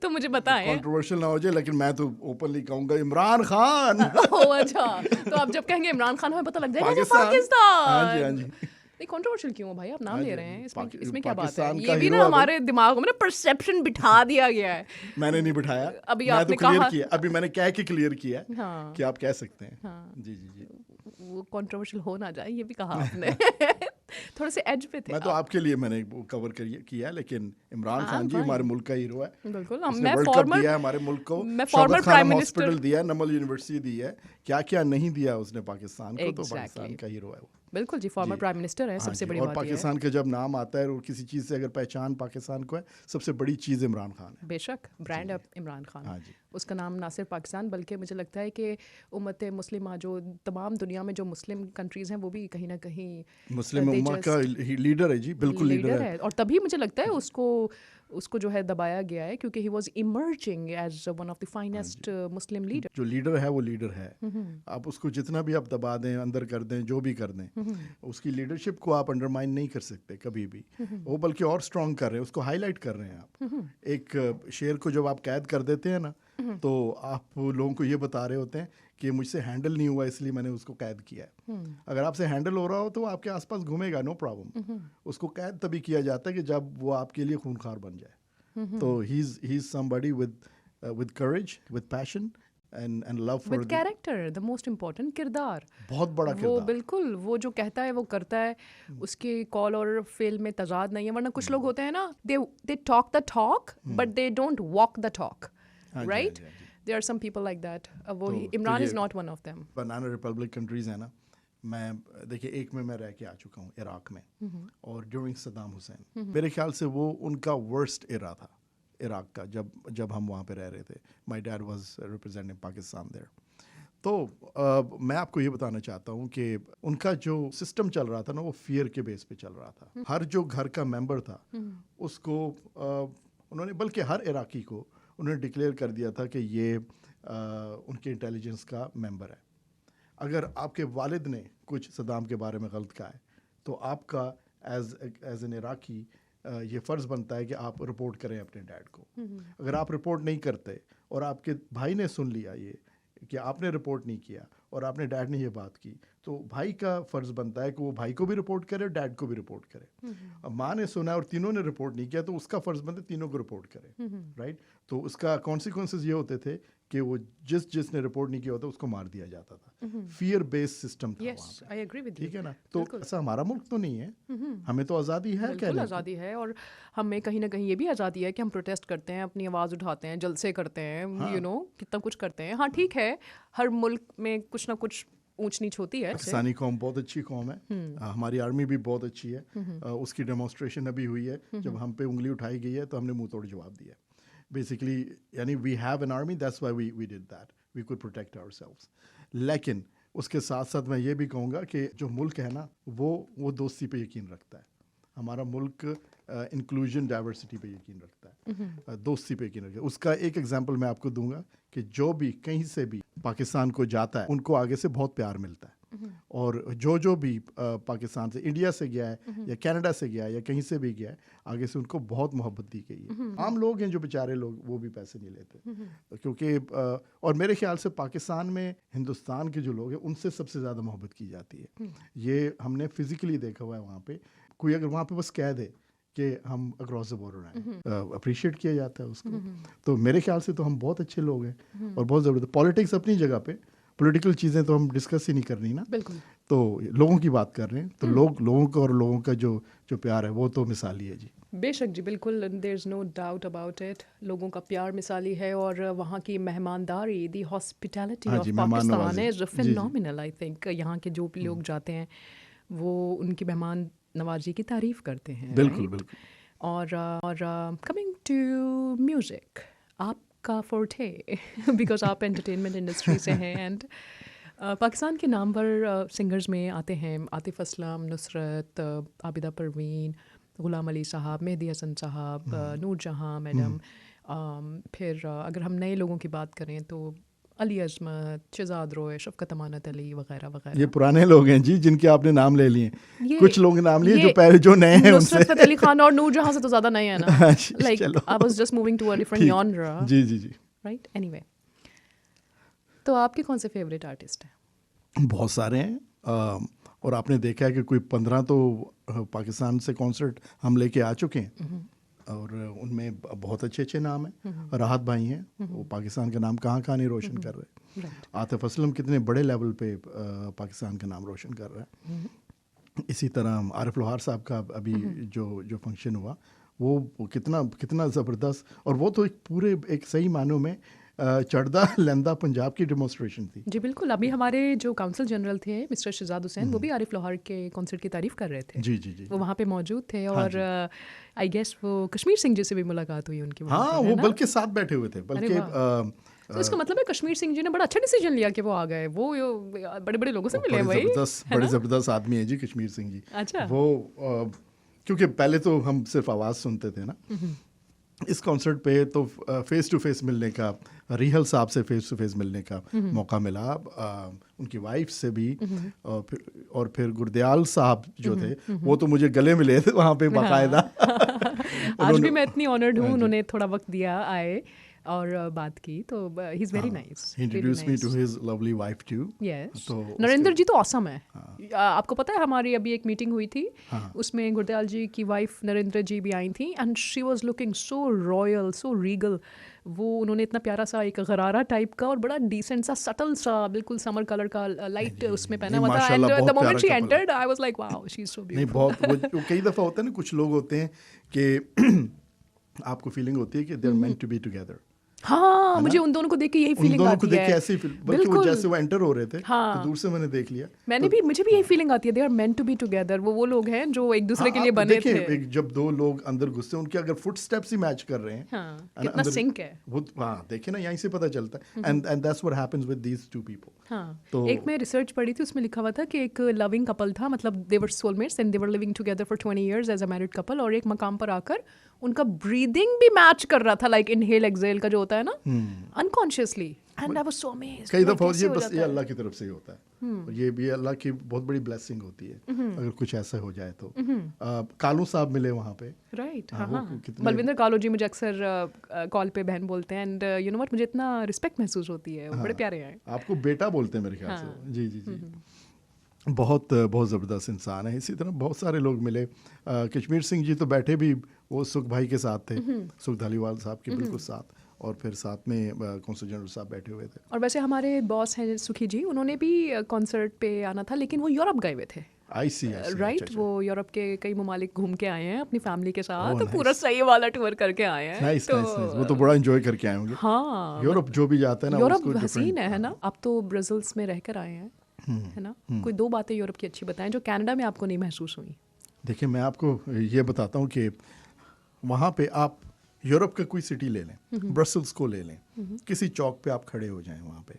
S1: तो मुझे बताएं।
S2: कंट्रोवर्शियल ना हो जाए, लेकिन मैं तो ओपनली कहूंगा इमरान खान।
S1: ओह अच्छा, तो आप जब कहेंगे इमरान खान हमें पता लग जाएगा पाकिस्तान।
S2: हाँ जी, हाँ जी।
S1: नहीं, कंट्रोवर्शियल क्यों हो भाई, आप नाम ले रहे हैं, इसमें क्या बात है?
S2: ये
S1: भी ना हमारे दिमाग में परसेप्शन बिठा दिया गया है।
S2: मैंने नहीं बिठाया,
S1: अभी
S2: मैं
S1: आपने
S2: तो क्लियर
S1: कहा,
S2: किया, अभी मैंने कह के क्लियर किया
S1: हाँ,
S2: कि आप कह सकते हैं।
S1: हाँ,
S2: जी जी जी,
S1: वो कंट्रोवर्शियल हो ना जाए, ये भी कहा आपने। थोड़े से एज पे थे।
S2: मैं तो आपके लिए मैंने वो कवर किया, लेकिन इमरान खान जी हमारे मुल्क का हीरो है।
S1: बिल्कुल,
S2: मैं फॉर्मर दिया हमारे मुल्क को,
S1: मैं फॉर्मर प्राइम मिनिस्टर,
S2: हॉस्पिटल दिया, नमल यूनिवर्सिटी दी है, क्या क्या नहीं दिया उसने पाकिस्तान को। तो पाकिस्तान का हीरो है वो।
S1: बिल्कुल जी, फॉर्मर प्राइम मिनिस्टर है, सबसे बड़ी बात है।
S2: और पाकिस्तान का जब नाम आता है और किसी चीज़ से अगर पहचान पाकिस्तान को है, सबसे बड़ी चीज़ इमरान खान है।
S1: बेशक, ब्रांड है इमरान खान।
S2: हाँ जी,
S1: उसका नाम ना सिर्फ पाकिस्तान बल्कि मुझे लगता है कि उम्मत मुस्लिमा, जो तमाम दुनिया में जो मुस्लिम कंट्रीज़ हैं, वो भी कहीं ना कहीं
S2: मुस्लिम उम्मा का लीडर है जी, बिल्कुल लीडर है।
S1: और तभी मुझे लगता है उसको जो है दबाया गया है, क्योंकि he was emerging as one of the finest Muslim leader.
S2: जो लीडर है वो लीडर है। आप उसको जितना भी आप दबा दें, अंदर कर दें, जो भी कर दें, उसकी लीडरशिप को आप अंडरमाइन नहीं कर सकते कभी भी। वो बल्कि और स्ट्रॉन्ग कर रहे हैं, उसको हाईलाइट कर रहे हैं आप। एक शेर को जब आप कैद कर देते हैं ना, तो आप लोगों को ये बता रहे होते हैं कि मुझसे हैंडल नहीं हुआ इसलिए मैंने उसको कैद किया है। अगर आपसे हैंडल हो रहा हो तो वो आपके आसपास घूमेगा, नो प्रॉब्लम। उसको कैद तभी किया जाता है कि जब वो आपके लिए खूंखार बन जाए। तो he is somebody with courage, with passion and love for
S1: with character, the most important, किरदार।
S2: बहुत बड़ा
S1: वो
S2: किरदार।
S1: बिल्कुल, वो जो कहता है वो करता है, उसके कॉल और फेल में तजाद नहीं है। वरना कुछ लोग होते हैं ना, they talk the talk but they don't walk the talk,
S2: हाँ जी,
S1: राइट?
S2: हाँ जी, हाँ जी।
S1: There are some people like that. वो
S2: तो
S1: इमरान
S2: ये
S1: is not one of them.
S2: Banana republic countries है ना, मैं देखिए एक में मैं रह के आ चुका हूँ इराक में, और ड्यूरिंग सद्दाम हुसैन, मेरे ख्याल से वो उनका वर्स्ट एरा था इराक का, जब हम वहाँ पे रह रहे थे। My dad was representing Pakistan there. तो मैं आपको ये बताना चाहता हूँ कि उनका जो सिस्टम चल रहा था ना, वो फियर के बेस पे चल रहा था। हर जो घर का मेंबर था उसको उन्होंने, बल्कि हर इराकी को उन्होंने डिक्लेयर कर दिया था कि ये उनके इंटेलिजेंस का मेंबर है। अगर आपके वालिद ने कुछ सद्दाम के बारे में गलत कहा है तो आपका एज एन इराकी ये फ़र्ज़ बनता है कि आप रिपोर्ट करें अपने डैड को। अगर आप रिपोर्ट नहीं करते और आपके भाई ने सुन लिया ये कि आपने रिपोर्ट नहीं किया और आपने डैड ने ये बात की, तो भाई का फ़र्ज़ बनता है कि वो भाई को भी रिपोर्ट करे और डैड को भी रिपोर्ट करे। अब माँ ने सुना और तीनों ने रिपोर्ट नहीं किया तो उसका फ़र्ज़ बनता है तीनों को रिपोर्ट करे, राइट? तो उसका कॉन्सिक्वेंसेस ये होते थे कि वो जिसने रिपोर्ट नहीं किया होता उसको मार दिया जाता था। फियर बेस्ड सिस्टम था वहाँ
S1: यस,
S2: पे।
S1: I agree with you.
S2: ठीक है ना? तो ऐसा हमारा मुल्क तो नहीं है, हमें तो आज़ादी है,
S1: बिल्कुल आज़ादी है, और हमें कहीं ना कहीं ये भी आज़ादी है कि हम प्रोटेस्ट करते हैं, अपनी आवाज़ उठाते हैं, जलसे करते हैं, यू नो, कितना कुछ करते हैं। हाँ ठीक है, हर मुल्क में कुछ ना कुछ ऊंच नीच होती है।
S2: पाकिस्तानी कौम बहुत अच्छी कौम है, हमारी आर्मी भी बहुत अच्छी है। उसकी डेमोन्स्ट्रेशन अभी हुई है, जब हम पे उंगली उठाई गई है तो हमने मुंह तोड़ जवाब दिया। बेसिकली यानी we have an army, that's why we did that, we could protect ourselves. लेकिन उसके साथ साथ मैं ये भी कहूँगा कि जो मुल्क है ना, वो दोस्ती पे यकीन रखता है। हमारा मुल्क इंक्लूजन डाइवर्सिटी पे यकीन रखता है, दोस्ती पे यकीन रखता है। उसका एक एग्जांपल मैं आपको दूंगा कि जो भी कहीं से भी पाकिस्तान को जाता है उनको आगे से बहुत प्यार मिलता है, और जो भी पाकिस्तान से, इंडिया से गया है या कनाडा से गया है या कहीं से भी गया है, आगे से उनको बहुत मोहब्बत दी गई है। आम लोग हैं जो बेचारे लोग, वो भी पैसे नहीं लेते, क्योंकि और मेरे ख्याल से पाकिस्तान में हिंदुस्तान के जो लोग हैं उनसे सबसे ज़्यादा मोहब्बत की जाती है। ये हमने फिजिकली देखा हुआ है। वहाँ पे कोई अगर वहाँ पे बस कह दे कि हम अक्रॉस द बॉर्डर आए, अप्रिशिएट किया जाता है उसको। तो मेरे ख्याल से तो हम बहुत अच्छे लोग हैं और बहुत ज़बरदस्त। पॉलिटिक्स अपनी जगह पे, पॉलिटिकल चीज़ें तो हम डिस्कस ही नहीं करनी ना,
S1: बिल्कुल।
S2: तो लोगों की बात कर रहे हैं, तो लोगों को और लोगों का जो प्यार है वो तो मिसाली है जी।
S1: बेशक जी, बिल्कुल, there is no doubt about it. लोगों का प्यार मिसाली है, और वहाँ की मेहमानदारी, दी हॉस्पिटैलिटी
S2: हाँ
S1: ऑफ
S2: जी, मेहमान
S1: पाकिस्तान
S2: नवाजी।
S1: इज़
S2: जी, जी।
S1: फिनोमिनल। आई थिंक यहाँ के जो भी लोग जाते हैं वो उनकी मेहमान नवाजी की तारीफ़ करते हैं।
S2: बिल्कुल
S1: right?
S2: बिल्कुल।
S1: और कमिंग टू म्यूज़िक, आपका फोर्टे बिकॉज आप एंटरटेनमेंट इंडस्ट्री से हैं, एंड पाकिस्तान के नामवर सिंगर्स में आते हैं आतिफ असलम, नुसरत, आबिदा परवीन, गुलाम अली साहब, मेहदी हसन साहब, नूर जहाँ मैडम। फिर अगर हम नए लोगों की बात करें तो अली अजमत, शहजाद रोय, शफकत अमानत अली वगैरह
S2: ये
S1: वगैरह।
S2: पुराने लोग हैं जी जिनके आपने नाम ले लिए।
S1: ये-
S2: कुछ लोग नाम लिए
S1: ये
S2: जो पहले जो नए हैं उनसे।
S1: नुसरत फतेह अली खान और नूर जहाँ से तो ज़्यादा नए हैं ना। लाइक
S2: चलो।
S1: I was just moving to a different
S2: ठीक।
S1: जॉनरा,
S2: जी जी जी।
S1: राइट? एनीवे, तो आपके कौन से फेवरेट आर्टिस्ट हैं?
S2: बहुत सारे हैं, और आपने देखा है कि कोई 15 तो पाकिस्तान से कॉन्सर्ट हम लेके आ चुके हैं, और उनमें बहुत अच्छे अच्छे नाम हैं। राहत भाई हैं, वो पाकिस्तान का नाम कहाँ कहाँ नहीं रोशन कर रहे। आतिफ असलम कितने बड़े लेवल पे पाकिस्तान का नाम रोशन कर रहा है। इसी तरह आरिफ लोहार साहब का अभी जो फंक्शन हुआ वो कितना ज़बरदस्त, और वो तो एक सही मानों में चढ़दा लंदा पंजाब की डेमोन्स्ट्रेशन थी।
S1: जी बिल्कुल, अभी हमारे जो काउंसिल जनरल थे मिस्टर शहजाद हुसैन, वो भी आरिफ लोहार के कॉन्सर्ट की तारीफ कर रहे थे।
S2: जी जी जी।
S1: वो वहाँ पे मौजूद थे,
S2: हाँ
S1: और आई गेस वो कश्मीर सिंह जी से भी मुलाकात हुई उनकी वहाँ
S2: हाँ,
S1: पे, है
S2: वो
S1: ना?
S2: बल्कि साथ बैठे हुए थे, बल्कि
S1: तो इसका मतलब है कश्मीर सिंह जी ने बड़ा अच्छा डिसीजन लिया कि वो आ गए। वो बड़े बड़े लोगों से मिले हैं भाई,
S2: बड़े ज़बरदस्त आदमी है जी कश्मीर सिंह जी।
S1: अच्छा।
S2: वो क्योंकि पहले तो हम सिर्फ आवाज़ सुनते थे ना, इस कॉन्सर्ट पे तो फेस टू फेस मिलने का, रिहल साहब से फेस टू फेस मिलने का मौका मिला, उनकी वाइफ से भी, और फिर गुरदयाल साहब जो थे वो तो मुझे गले मिले थे वहाँ पे बाकायदा।
S1: आज भी मैं इतनी ऑनर्ड हूँ, उन्होंने थोड़ा वक्त दिया आए। और बात की, तो he is very nice.
S2: He introduced me to his lovely wife too.
S1: Yes,
S2: तो
S1: नरेंद्र जी तो ऑसम है। आपको पता है हमारी अभी एक मीटिंग हुई थी, उसमें गुरदयाल जी की वाइफ नरेंद्र जी भी आई थी and she was looking so royal, so Regal. वो उन्होंने इतना प्यारा सा एक गरारा टाइप का और बड़ा डिसेंट सा सटल सा बिल्कुल समर कलर का लाइट उसमें पहना
S2: नहीं,
S1: हुआ था, एंड
S2: माशाल्लाह,
S1: द
S2: बहुत
S1: मोमेंट शी
S2: प्यारा couple है।
S1: Entered I was like wow she is so
S2: नहीं,
S1: ब्यूटीफुल।
S2: बहुत वो कई दफ़ा होता है ना, कुछ लोग होते हैं कि आपको फीलिंग होती है कि they are meant to be together.
S1: हाँ, मुझे उन दोनों को देख के यही
S2: उन
S1: फीलिंग
S2: दोनों
S1: आती
S2: को देख
S1: है।
S2: के ऐसे ही बल्कि वो जैसे वो एंटर हो रहे थे
S1: हाँ।
S2: तो दूर से मैंने देख लिया।
S1: मुझे भी यही फीलिंग आती है, they are meant to be together. वो लोग हैं जो एक दूसरे के लिए
S2: आप
S1: बने
S2: देखिए,
S1: थे।
S2: जब दो लोग अंदर घुसते हैं, उनके अगर फुट स्टेप्स ही मैच कर रहे हैं,
S1: हाँ,
S2: है ना,
S1: कितना
S2: अंदर-
S1: सिंक है।
S2: वो हाँ, देखिए ना, यहीं से पता चलता है। And that's what happens with these two people.
S1: हाँ,
S2: तो
S1: एक मैं रिसर्च पढ़ी थी, उसमें लिखा हुआ था कि एक लविंग कपल था, मतलब they were soulmates and they were living together for 20 years as a married couple, और एक मकाम पर आकर उनका ब्रीदिंग भी मैच कर रहा था, लाइक इनहेल एक्सहेल का जो होता है ना, unconsciously, and I was so amazed.
S2: कई दफ़ा ये बस ये अल्लाह की तरफ से ही होता है, और ये भी अल्लाह की बहुत बड़ी ब्लेसिंग होती है अगर कुछ ऐसा हो जाए तो। कालू साहब मिले वहाँ पे।
S1: राइट।
S2: हाँ,
S1: हाँ,
S2: वो
S1: हाँ,
S2: कितने-
S1: बलविंदर कालो जी मुझे अक्सर कॉल पे बहन बोलते हैं, एंड यू नो व्हाट, मुझे इतना रिस्पेक्ट महसूस होती है, वो बड़े प्यारे हैं।
S2: आपको बेटा बोलते हैं मेरे ख्याल से
S1: हाँ।
S2: वो। जी जी जी, बहुत बहुत ज़बरदस्त इंसान है। इसी तरह बहुत सारे लोग मिले। कश्मीर सिंह जी तो बैठे भी वो सुख भाई के साथ थे, सुख धालीवाल साहब के बिल्कुल साथ, और फिर साथ में कौंसल जनरल साहब बैठे हुए थे।
S1: और वैसे हमारे बॉस हैं सुखी जी, उन्होंने भी कॉन्सर्ट पे आना था, लेकिन वो यूरोप गए हुए थे।
S2: आई सी
S1: राइट, वो यूरोप के कई ममालिक घूम के आए हैं अपनी फैमिली के साथ,
S2: Oh,
S1: तो पूरा सही वाला टूर करके आए हैं।
S2: नाइस
S1: तो
S2: नाइस नाइस, वो तो बड़ा एंजॉय करके आए होंगे।
S1: हाँ,
S2: यूरोप जो भी जाता है ना,
S1: यूरोप
S2: उसको
S1: हसीन
S2: different-
S1: है ना। आप तो ब्राज़ील्स में रहकर आए हैं, है ना। कोई दो बातें यूरोप की अच्छी बताएं जो कनाडा में आपको नहीं महसूस हुई।
S2: देखिए, मैं आपको ये बताता हूँ कि वहाँ पे आप यूरोप का कोई सिटी ले लें, ब्रसल्स को ले लें, किसी चौक पे आप खड़े हो जाएं, वहाँ पे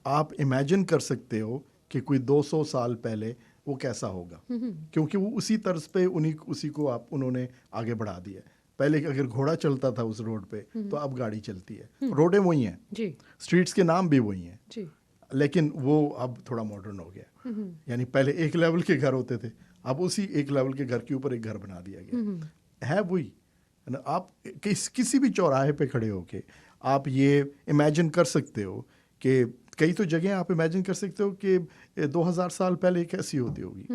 S2: आप इमेजिन कर सकते हो कि कोई 200 साल पहले वो कैसा होगा, क्योंकि वो उसी तर्ज पे उसी को उन्होंने आगे बढ़ा दिया है। पहले अगर घोड़ा चलता था उस रोड पे, तो अब गाड़ी चलती है। रोडें वही हैं
S1: जी
S2: स्ट्रीट्स के नाम भी वही हैं,
S1: जी।
S2: लेकिन वो अब थोड़ा मॉडर्न हो गया। यानी पहले एक लेवल के घर होते थे, अब उसी एक लेवल के घर के ऊपर एक घर बना दिया गया है वही, है ना। आप किसी भी चौराहे पे खड़े होके आप ये इमेजिन कर सकते हो कि कई तो जगह आप इमेजिन कर सकते हो कि 2000 साल पहले कैसी होती होगी,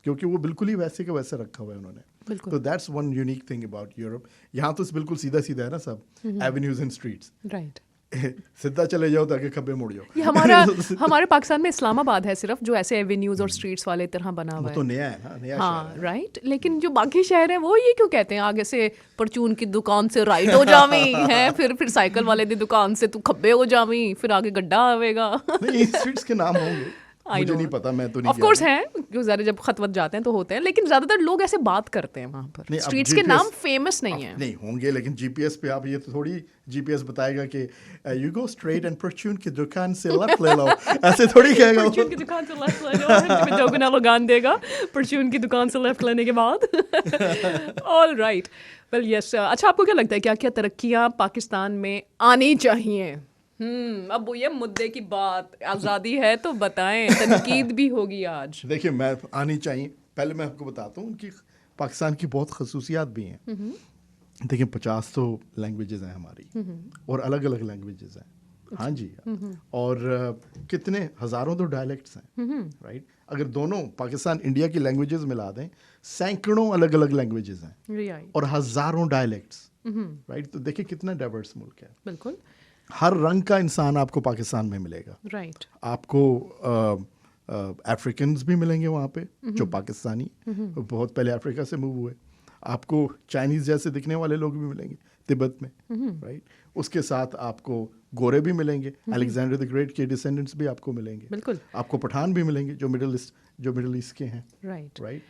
S2: क्योंकि वो बिल्कुल ही वैसे का वैसे रखा हुआ है उन्होंने।
S1: बिल्कुल।
S2: तो that's one unique thing about Europe. यहाँ तो बिल्कुल सीधा सीधा है ना सब, एवेन्यूज एंड स्ट्रीट्स,
S1: राइट।
S2: सीधा चले जाओ ताकि खब्बे मुड़ जाओ।
S1: ये हमारे पाकिस्तान में इस्लामाबाद है सिर्फ, जो ऐसे एवेन्यूज और स्ट्रीट्स वाले तरह बना हुआ
S2: वो
S1: है।
S2: तो नया है ना, नया
S1: हाँ,
S2: शहर है।
S1: राइट। लेकिन जो बाकी शहर है वो ये क्यों कहते हैं आगे से परचून की दुकान से राइट हो जावी है, फिर साइकिल वाले दी दुकान से तू खब्बे हो जावी, फिर आगे गड्ढा आवेगा।
S2: नहीं, स्ट्रीट्स के नाम होंगे, मुझे नहीं पता, मैं तो नहीं
S1: ऑफ कोर्स हैं, क्योंकि ज़्यादा जब खतवत जाते हैं तो होते हैं, लेकिन ज़्यादातर लोग ऐसे बात करते हैं वहाँ पर।
S2: नहीं, अब
S1: स्ट्रीट्स के
S2: GPS
S1: नाम फेमस नहीं है।
S2: नहीं होंगे, लेकिन जीपीएस पे आप ये तो थोड़ी जीपीएस बताएगा कि यू गो स्ट्रेट एंड परचून की दुकान से लेफ्ट ले लो, ऐसे थोड़ी कहेगा वो।
S1: परचून की दुकान से लेफ्ट ले लो, हमें दोगुना लगान देगा परचून की दुकान से लेफ्ट लेने के बाद। All right, well yes. अच्छा, आपको क्या लगता है क्या क्या तरक्कियाँ पाकिस्तान में आनी चाहिए? अब वो ये मुद्दे की बात, आज़ादी है तो बताएं, तनकीद भी होगी आज।
S2: देखिए, मैं आनी चाहिए, पहले मैं आपको बताता हूँ उनकी पाकिस्तान की बहुत खसूसियात भी हैं। देखिए, 50 तो लैंग्वेजेस हैं हमारी, और अलग अलग लैंग्वेजेस हैं। हाँ जी, और कितने हज़ारों तो डायलेक्ट्स हैं, राइट। अगर दोनों पाकिस्तान इंडिया की लैंग्वेजेस मिला दें, सैकड़ों अलग अलग लैंग्वेजेस हैं और हज़ारों डायलेक्ट्स, राइट। तो देखिए कितना डाइवर्स मुल्क है।
S1: बिल्कुल,
S2: हर रंग का इंसान आपको पाकिस्तान में मिलेगा,
S1: राइट।
S2: आपको अफ्रीकन्स भी मिलेंगे वहाँ पे जो पाकिस्तानी बहुत पहले अफ्रीका से मूव हुए, आपको चाइनीज़ जैसे दिखने वाले लोग भी मिलेंगे तिब्बत में, राइट। उसके साथ आपको गोरे भी मिलेंगे, अलेक्जेंडर द ग्रेट के डिसेंडेंट्स भी आपको मिलेंगे,
S1: बिल्कुल।
S2: आपको पठान भी मिलेंगे जो मिडिल ईस्ट के हैं,
S1: राइट।
S2: राइट।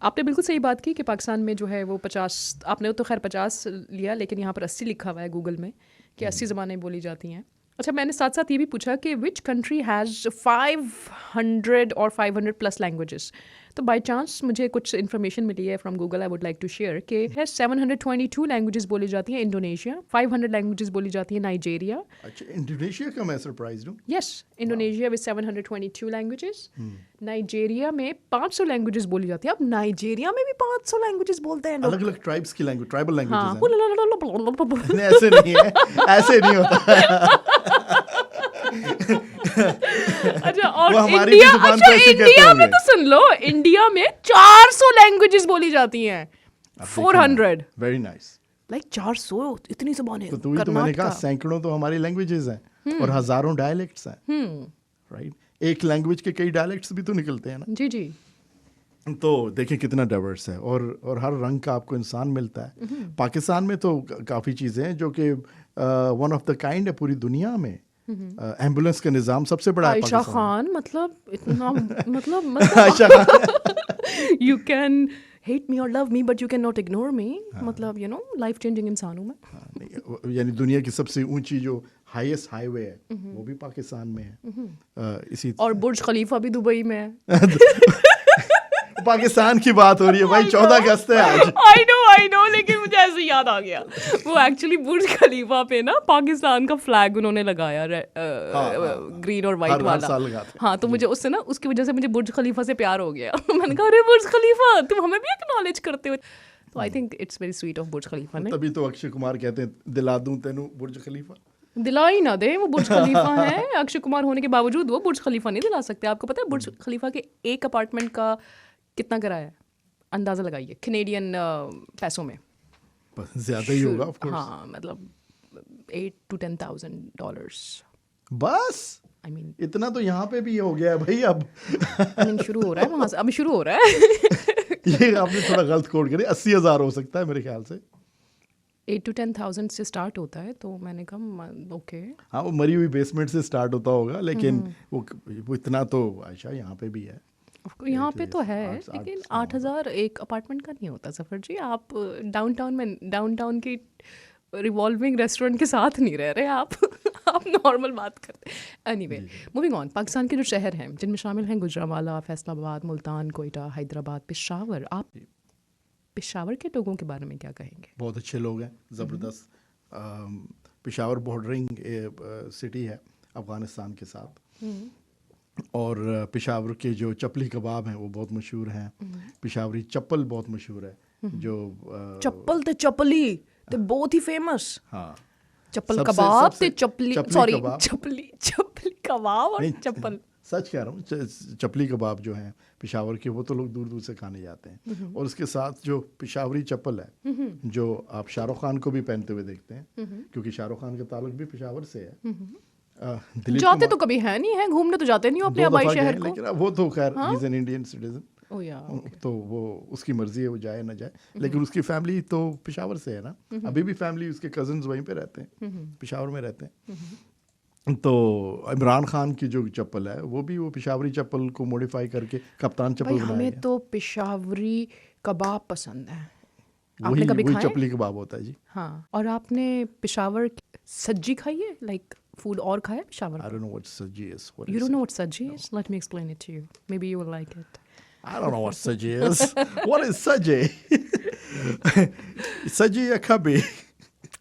S1: आपने बिल्कुल सही बात की कि पाकिस्तान में जो है वो 50, आपने तो खैर 50 लिया, लेकिन यहाँ पर 80 लिखा हुआ है गूगल में कि 80 ज़बानें बोली जाती हैं। अच्छा, मैंने साथ साथ ये भी पूछा कि विच कंट्री हैज़ 500 और 500 प्लस लैंग्वेजेस। तो बाय चांस मुझे कुछ इन्फॉर्मेशन मिली है from Google, I would like to share कि है 722 लैंग्वेजेस बोली जाती हैं इंडोनेशिया, 500 लैंग्वेजेस बोली जाती है नाइजेरिया।
S2: अच्छा, इंडोनेशिया का मैं सरप्राइज हूँ।
S1: Yes, Indonesia with 722 languages. Nigeria में 500 लैंग्वेजेस बोली जाती है। अब नाइजेरिया में भी 500 लैंग्वेजेस बोलते हैं लोग।
S2: अलग अलग ट्राइब्स की लैंग्वेज, ट्राइबल
S1: हाँ,
S2: लैंग्वेजेस हैं। नहीं, ऐसे नहीं है, ऐसे नहीं होता।
S1: अच्छा, और
S2: वो हमारी भी
S1: इंडिया,
S2: जुबान
S1: अच्छा
S2: पे ऐसे कहते
S1: इंडिया में
S2: होंगे।
S1: तो सुन लो, इंडिया में 400 लैंग्वेजेस बोली जाती हैं। 400
S2: वेरी नाइस।
S1: लाइक 400 इतनी जुबानें।
S2: तो तू ही तो मैंने कहा सैकड़ों तो हमारी लैंग्वेजेस हैं और हजारों डायलेक्ट्स हैं, राइट। एक लैंग्वेज के कई डायलेक्ट्स भी तो निकलते हैं ना।
S1: जी जी।
S2: तो देखें कितना डाइवर्स है, और हर रंग का आपको इंसान मिलता है। पाकिस्तान में तो काफ़ी चीज़ें हैं जो कि वन ऑफ द काइंड है पूरी दुनिया में। एम्बुलेंस का निज़ाम सबसे बड़ा है
S1: आयशा
S2: पाकिस्तान में।
S1: खान, मतलब इतना मतलब
S2: Ayesha Khan
S1: you can hate me और love me but you can not ignore me. मतलब यू नो लाइफ चेंजिंग इंसान हूँ मैं।
S2: हाँ, नहीं, यानी दुनिया की सबसे ऊंची जो हाईएस्ट हाईवे है वो भी पाकिस्तान में है। इसी
S1: और बुर्ज खलीफा भी दुबई में है।
S2: पाकिस्तान की बात हो रही है भाई, 14 अगस्त है आज।
S1: आई नो, लेकिन मुझे ऐसे याद आ गया, वो एक्चुअली बुर्ज खलीफा पे ना पाकिस्तान का फ्लैग उन्होंने लगाया, ग्रीन और वाइट
S2: हर
S1: वाला।
S2: साल लगाते हैं।
S1: हाँ, तो मुझे उससे ना, उसकी वजह से मुझे बुर्ज खलीफा से प्यार हो गया। मैंने कहा अरे बुर्ज खलीफा, तुम हमें भी एक्नॉलेज करते हो। तो I think it's very sweet of Burj Khalifa ने।
S2: तभी तो अक्षय कुमार कहते हैं दिला दूं तेनू बुर्ज खलीफा।
S1: दिला ही ना दे, वो बुर्ज खलीफा है। अक्षय कुमार होने के बावजूद वो बुर्ज खलीफा नहीं दिला सकते। आपको पता है बुर्ज खलीफा के एक अपार्टमेंट का कितना किराया है? अंदाजा लगाइए कैनेडियन पैसों में।
S2: ज्यादा ही होगा ऑफ कोर्स।
S1: हाँ, मतलब $8,000 to $10,000।
S2: बस
S1: आई मीन
S2: इतना तो यहाँ पे भी हो गया है भाई अब।
S1: शुरू हो रहा है वहाँ से, अभी शुरू हो रहा है।
S2: ये आपने थोड़ा गलत कोड करी, 80,000 हो सकता है मेरे ख्याल से।
S1: 8,000 to 10,000 से स्टार्ट होता है, तो मैंने कहा ओके।
S2: हाँ, वो मरी हुई बेसमेंट से स्टार्ट होता होगा, लेकिन वो इतना तो आयशा यहाँ पे भी है।
S1: यहाँ पे तो है,
S2: 8,000
S1: लेकिन 8,000 एक अपार्टमेंट का नहीं होता सफ़र जी। आप डाउनटाउन की रिवॉल्विंग रेस्टोरेंट के साथ नहीं रह रहे आप। आप नॉर्मल बात करते हैं। Anyway, moving on. पाकिस्तान के जो शहर हैं जिनमें शामिल हैं गुजरांवाला, फैसलाबाद, मुल्तान, कोयटा, हैदराबाद, पेशावर। आप पेशावर के लोगों के बारे में क्या कहेंगे?
S2: बहुत अच्छे लोग हैं, ज़बरदस्त। पेशावर बॉर्डरिंग सिटी है अफ़गानिस्तान के साथ, और पेशावर के जो चपली कबाब हैं वो बहुत मशहूर हैं। पेशावरी चप्पल बहुत मशहूर है, जो
S1: चप्पल ते चपली ते बहुत ही फेमस।
S2: हाँ,
S1: चप्पल कबाब ते चपली,
S2: चपली
S1: सॉरी
S2: कबाब।
S1: चपली कबाब और
S2: नहीं,
S1: चप्पल।
S2: सच कह रहा हूँ, चपली कबाब जो हैं पेशावर के, वो तो लोग दूर दूर से खाने जाते हैं। और उसके साथ जो पेशावरी चप्पल है, जो आप शाहरुख खान को भी पहनते हुए देखते हैं, क्योंकि शाहरुख खान का ताल्लुक भी पेशावर से है। दिलीप
S1: जाते
S2: कुमार
S1: तो कभी है नहीं है, घूमने तो जाते नहीं हो अपने
S2: 2
S1: आबाई
S2: दफ़ा गए
S1: शहर
S2: हैं,
S1: को।
S2: लेकिन अब वो तो खैर he is an Indian citizen,
S1: oh yeah,
S2: तो वो उसकी मर्जी है, वो जाए ना जाए। लेकिन उसकी फैमिली तो पेशावर से है ना, अभी भी फैमिली, उसके कजन्स वहीं पे रहते हैं, पेशावर में रहते हैं। तो इमरान खान की जो चप्पल है वो भी वो पेशावरी चप्पल को मॉडिफाई करके कप्तान चप्पल
S1: भाई
S2: बनाया
S1: हमें
S2: है।
S1: तो पेशावरी कबाब पसंद है।
S2: वही
S1: आपने कभी
S2: वही
S1: खाए?
S2: चपली कबाब होता है जी।
S1: हाँ, और आपने पेशावर की सज्जी खाई है? लाइक फूड और खाया है पेशावर
S2: I
S1: का?
S2: don't know what saji is. What
S1: You
S2: is
S1: don't
S2: it?
S1: know what sajji is? Let me explain it to you. Maybe you will like it.
S2: I don't know what saji is. What is saji? Saji या खबी?